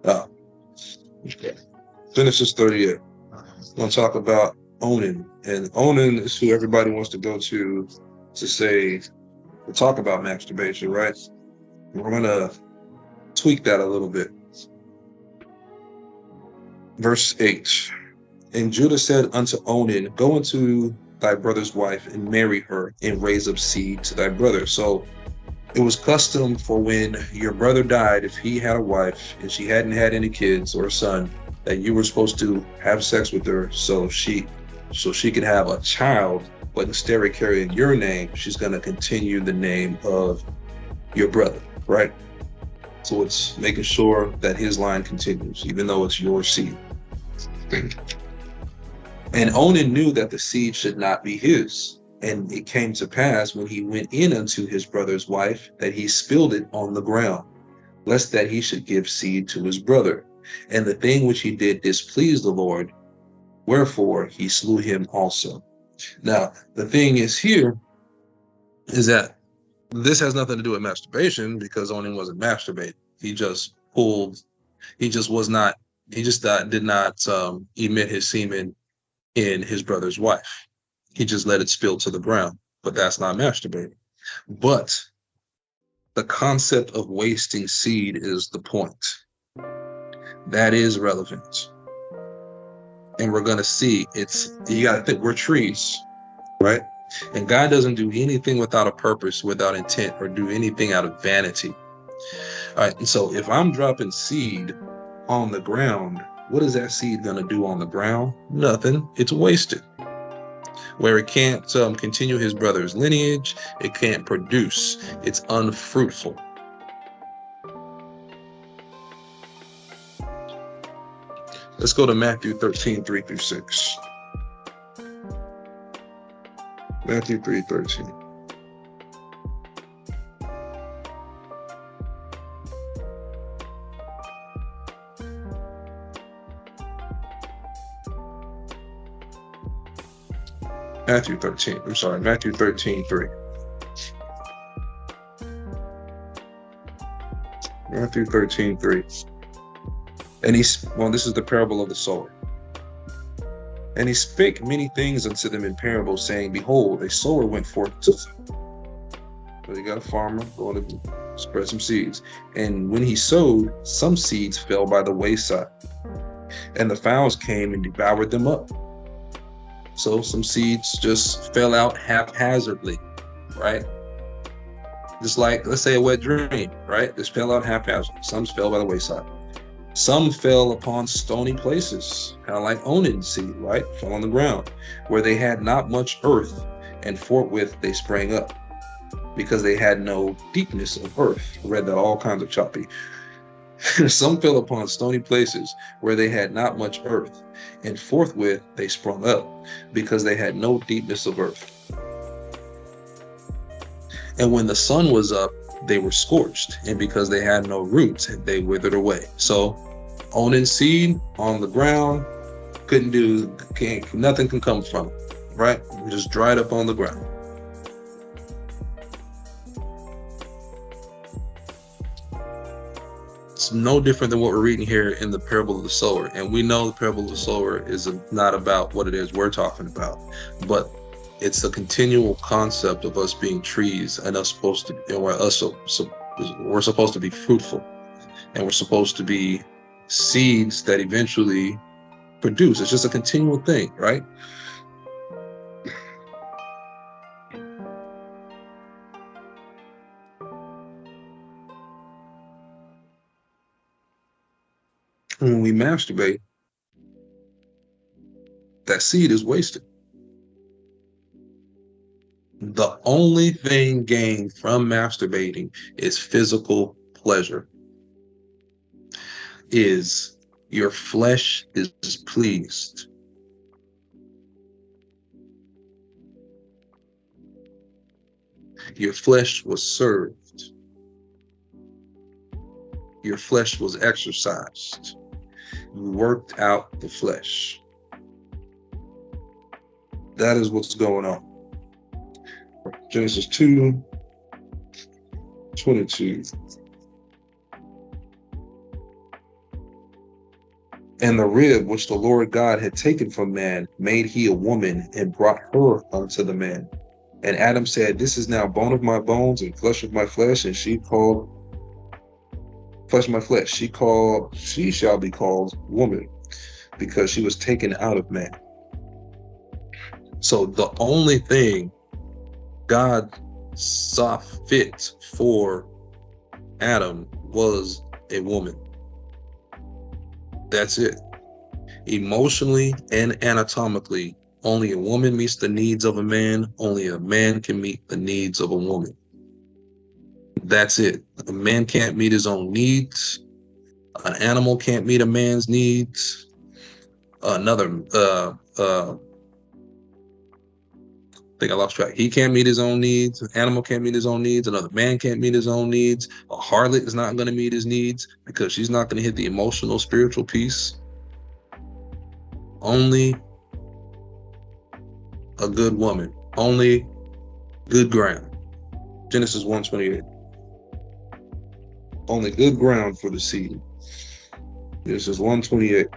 Oh, okay. Genesis 38. I'm going to talk about Onan. And Onan is who everybody wants to go to talk about masturbation, right? We're going to tweak that a little bit. Verse 8. And Judah said unto Onan, go unto thy brother's wife and marry her and raise up seed to thy brother. So it was custom for when your brother died, if he had a wife and she hadn't had any kids or a son, that you were supposed to have sex with her so she could have a child, but instead of carrying your name, she's going to continue the name of your brother, right? So it's making sure that his line continues, even though it's your seed. And Onan knew that the seed should not be his. And it came to pass when he went in unto his brother's wife that he spilled it on the ground, lest that he should give seed to his brother. And the thing which he did displeased the Lord, wherefore he slew him also. Now, the thing is here is that this has nothing to do with masturbation, because Onan wasn't masturbating. He just did not emit his semen in his brother's wife. He just let it spill to the ground, but that's not masturbating. But the concept of wasting seed is the point. That is relevant. And we're going to see you got to think we're trees, right? And God doesn't do anything without a purpose, without intent, or do anything out of vanity. All right. And so if I'm dropping seed on the ground, what is that seed going to do on the ground? Nothing. It's wasted. Where it can't continue his brother's lineage, it can't produce. It's unfruitful. Let's go to Matthew 13, 3 through 6. Matthew 3:13. Matthew 13, 3. Matthew 13, 3. And this is the parable of the sower. And he spake many things unto them in parables, saying, behold, a sower went forth to sow. So you got a farmer going to spread some seeds. And when he sowed, some seeds fell by the wayside, and the fowls came and devoured them up. So some seeds just fell out haphazardly, right? Just like, let's say, a wet dream, right? Just fell out haphazardly. Some fell by the wayside. Some fell upon stony places, kind of like Onan's seed, right? Fell on the ground, where they had not much earth, and forthwith they sprang up, because they had no deepness of earth. I read that all kinds of choppy. Some fell upon stony places, where they had not much earth, and forthwith they sprung up, because they had no deepness of earth. And when the sun was up, they were scorched, and because they had no roots, they withered away. So Onan's seed on the ground, nothing can come from it, right? It just dried up on the ground. It's no different than what we're reading here in the parable of the sower. And we know the parable of the sower is not about what it is we're talking about, but it's a continual concept of us being trees and us supposed to, and we're supposed to be fruitful, and we're supposed to be seeds that eventually produce. It's just a continual thing, right? When we masturbate, that seed is wasted. The only thing gained from masturbating is physical pleasure. Is your flesh is pleased. Your flesh was served. Your flesh was exercised. You worked out the flesh. That is what's going on. Genesis 2:22. And the rib which the Lord God had taken from man made he a woman and brought her unto the man. And Adam said, this is now bone of my bones and flesh of my flesh. And she called flesh of my flesh. She shall be called woman, because she was taken out of man. So the only thing God saw fit for Adam was a woman. That's it. Emotionally and anatomically, only a woman meets the needs of a man. Only a man can meet the needs of a woman. That's it. A man can't meet his own needs. An animal can't meet a man's needs. I think I lost track. He can't meet his own needs. An animal can't meet his own needs. Another man can't meet his own needs. A harlot is not going to meet his needs because she's not going to hit the emotional, spiritual piece. Only a good woman. Only good ground. Genesis 1:28. Only good ground for the seed. Genesis 1:28.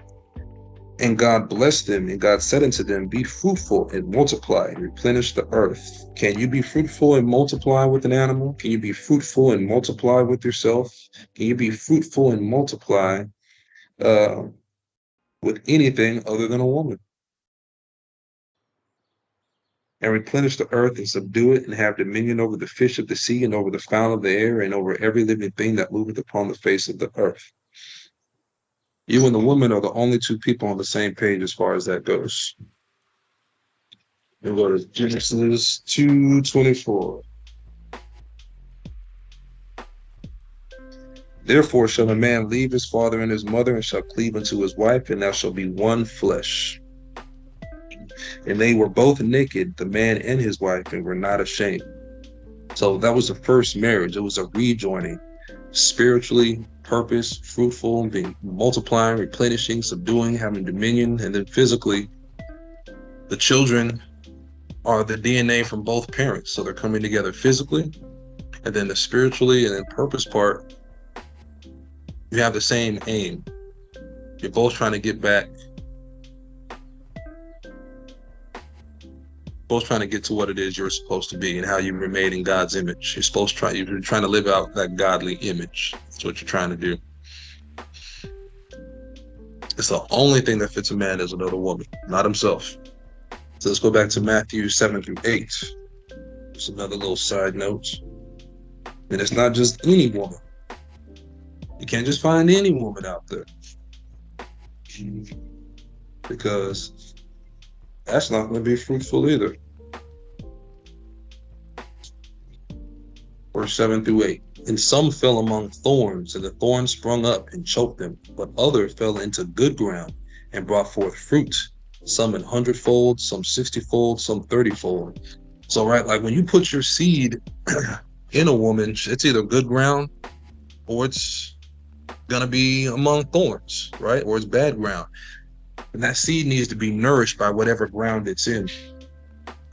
And God blessed them, and God said unto them, be fruitful and multiply and replenish the earth. Can you be fruitful and multiply with an animal? Can you be fruitful and multiply with yourself? Can you be fruitful and multiply with anything other than a woman? And replenish the earth and subdue it, and have dominion over the fish of the sea and over the fowl of the air and over every living thing that moveth upon the face of the earth. You and the woman are the only two people on the same page as far as that goes. We'll go to Genesis 2:24. Therefore shall a man leave his father and his mother, and shall cleave unto his wife, and thou shalt be one flesh. And they were both naked, the man and his wife, and were not ashamed. So that was the first marriage. It was a rejoining. Spiritually, purpose, fruitful, being multiplying, replenishing, subduing, having dominion. And then physically, the children are the DNA from both parents. So they're coming together physically, and then the spiritually and then purpose part, you have the same aim. You're both trying to get back, both trying to get to what it is you're supposed to be and how you were made in God's image. You're trying to live out that godly image. That's what you're trying to do. It's the only thing that fits a man is another woman, not himself. So let's go back to Matthew 7-8. Just another little side note. And it's not just any woman. You can't just find any woman out there, because that's not going to be fruitful either. Verse 7-8. And some fell among thorns, and the thorns sprung up and choked them. But others fell into good ground and brought forth fruit, some 100-fold, some 60-fold, some 30-fold. So, right, like when you put your seed in a woman, it's either good ground or it's going to be among thorns, right? Or it's bad ground. And that seed needs to be nourished by whatever ground it's in.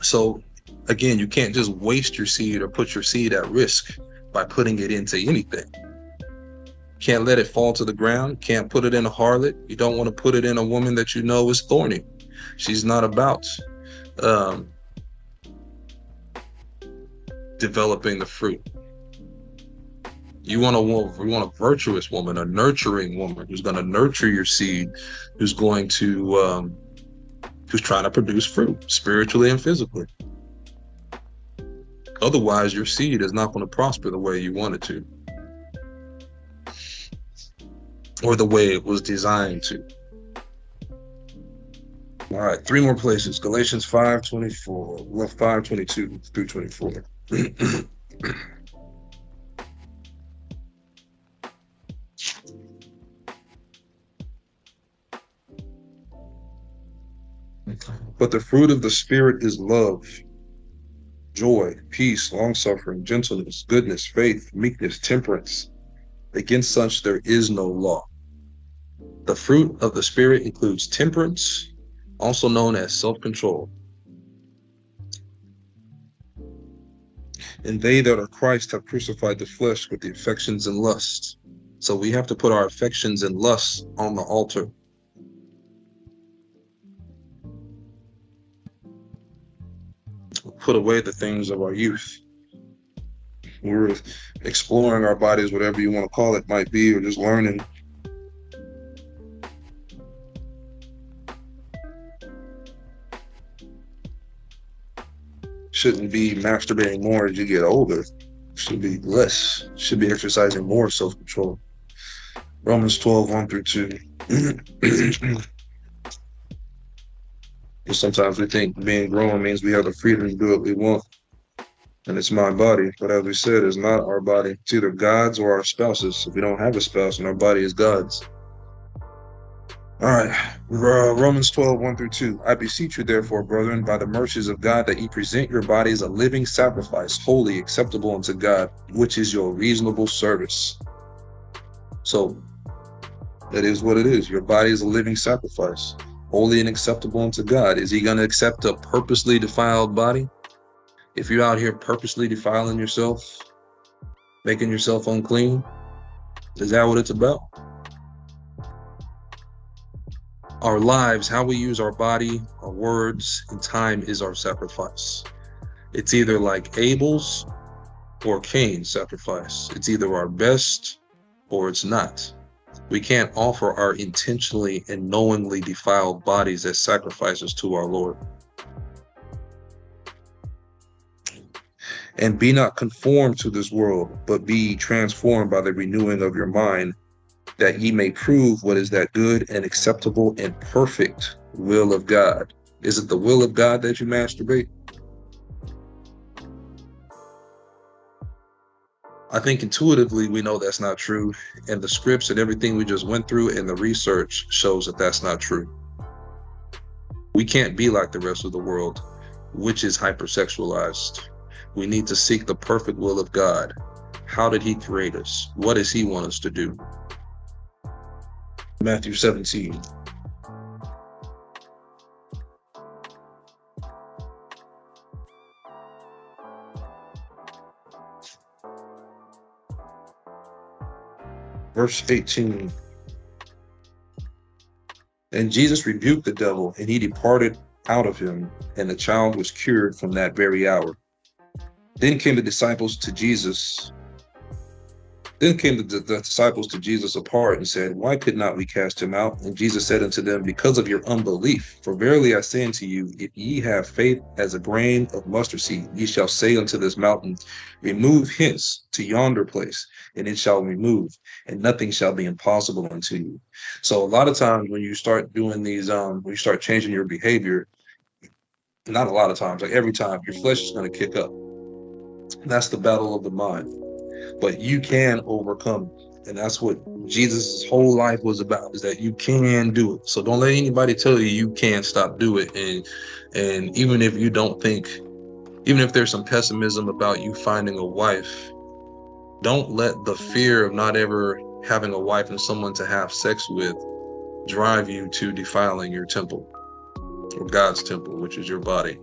So again, you can't just waste your seed or put your seed at risk by putting it into anything. Can't let it fall to the ground. Can't put it in a harlot. You don't want to put it in a woman that you know is thorny. She's not about developing the fruit. You want a virtuous woman, a nurturing woman who's going to nurture your seed, who's going to who's trying to produce fruit spiritually and physically. Otherwise, your seed is not going to prosper the way you want it to, or the way it was designed to. All right, 3 more places. Galatians 5:24, 5:22 through 24. But the fruit of the Spirit is love, joy, peace, long-suffering, gentleness, goodness, faith, meekness, temperance. Against such there is no law. The fruit of the Spirit includes temperance, also known as self-control. And they that are Christ have crucified the flesh with the affections and lusts. So we have to put our affections and lusts on the altar. Put away the things of our youth. We're exploring our bodies, whatever you want to call it might be, or just learning. Shouldn't be masturbating more as you get older. Should be less. Should be exercising more self-control. Romans 12:1 through 2. Sometimes we think being grown means we have the freedom to do what we want, and it's my body. But as we said, it's not our body. It's either God's or our spouse's. If we don't have a spouse, and our body is God's. All right, Romans 12:1 through 2. I beseech you, therefore, brethren, by the mercies of God, that ye present your bodies a living sacrifice, holy, acceptable unto God, which is your reasonable service. So that is what it is. Your body is a living sacrifice, holy and acceptable unto God. Is he going to accept a purposely defiled body? If you're out here purposely defiling yourself, making yourself unclean, is that what it's about? Our lives, how we use our body, our words, and time is our sacrifice. It's either like Abel's or Cain's sacrifice. It's either our best or it's not. We can't offer our intentionally and knowingly defiled bodies as sacrifices to our Lord. And be not conformed to this world, but be transformed by the renewing of your mind, that ye may prove what is that good and acceptable and perfect will of God. Is it the will of God that you masturbate? I think intuitively we know that's not true, and the scripts and everything we just went through and the research shows that that's not true. We can't be like the rest of the world, which is hypersexualized. We need to seek the perfect will of God. How did he create us? What does he want us to do? Matthew 17. Verse 18. And Jesus rebuked the devil, and he departed out of him, and the child was cured from that very hour. Then came the disciples to Jesus apart and said, Why could not we cast him out? And Jesus said unto them, Because of your unbelief. For verily I say unto you, if ye have faith as a grain of mustard seed, ye shall say unto this mountain, Remove hence to yonder place, and it shall remove, and nothing shall be impossible unto you. So a lot of times when you start doing these, when you start changing your behavior, not a lot of times, like every time, your flesh is going to kick up. That's the battle of the mind. But you can overcome it. And that's what Jesus' whole life was about, is that you can do it. So don't let anybody tell you you can't stop doing it. And even if you don't think, even if there's some pessimism about you finding a wife, don't let the fear of not ever having a wife and someone to have sex with drive you to defiling your temple, or God's temple, which is your body.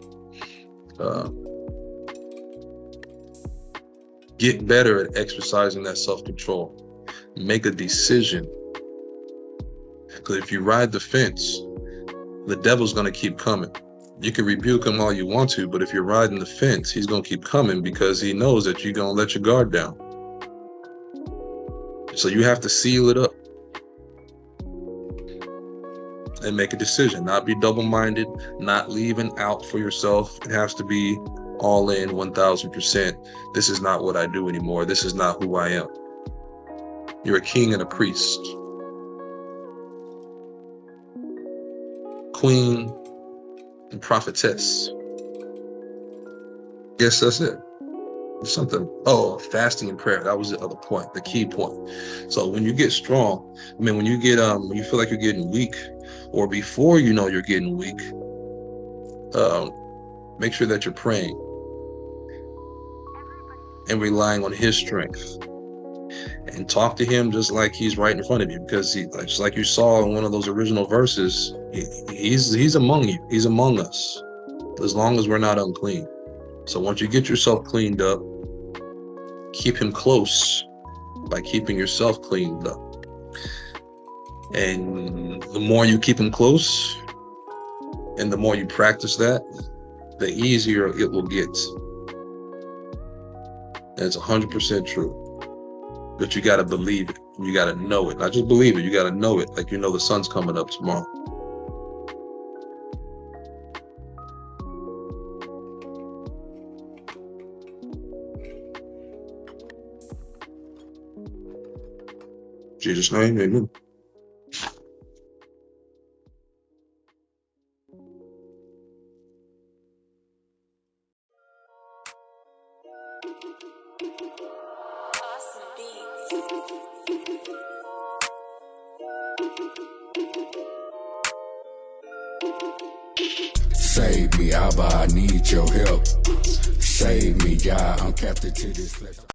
Get better at exercising that self-control. Make a decision. Because if you ride the fence, the devil's going to keep coming. You can rebuke him all you want to, but if you're riding the fence, he's going to keep coming because he knows that you're going to let your guard down. So you have to seal it up and make a decision. Not be double-minded, not leaving out for yourself. It has to be all in 1000%. This is not what I do anymore. This is not who I am. You're a king and a priest. Queen and prophetess. Guess that's it. Something. Oh, fasting and prayer. That was the other point, the key point. So when you get strong, when you get when you feel like you're getting weak, or before you know you're getting weak, make sure that you're praying and relying on his strength. And talk to him just like he's right in front of you, because just like you saw in one of those original verses, he's among you. He's among us, as long as we're not unclean. So once you get yourself cleaned up, keep him close by keeping yourself cleaned up. And the more you keep him close, and the more you practice that, the easier it will get. And it's 100% true. But you got to believe it. You got to know it. Not just believe it. You got to know it. Like you know the sun's coming up tomorrow. Jesus' name, amen. Save me, Abba, I need your help. Save me, God, I'm captive to this flesh.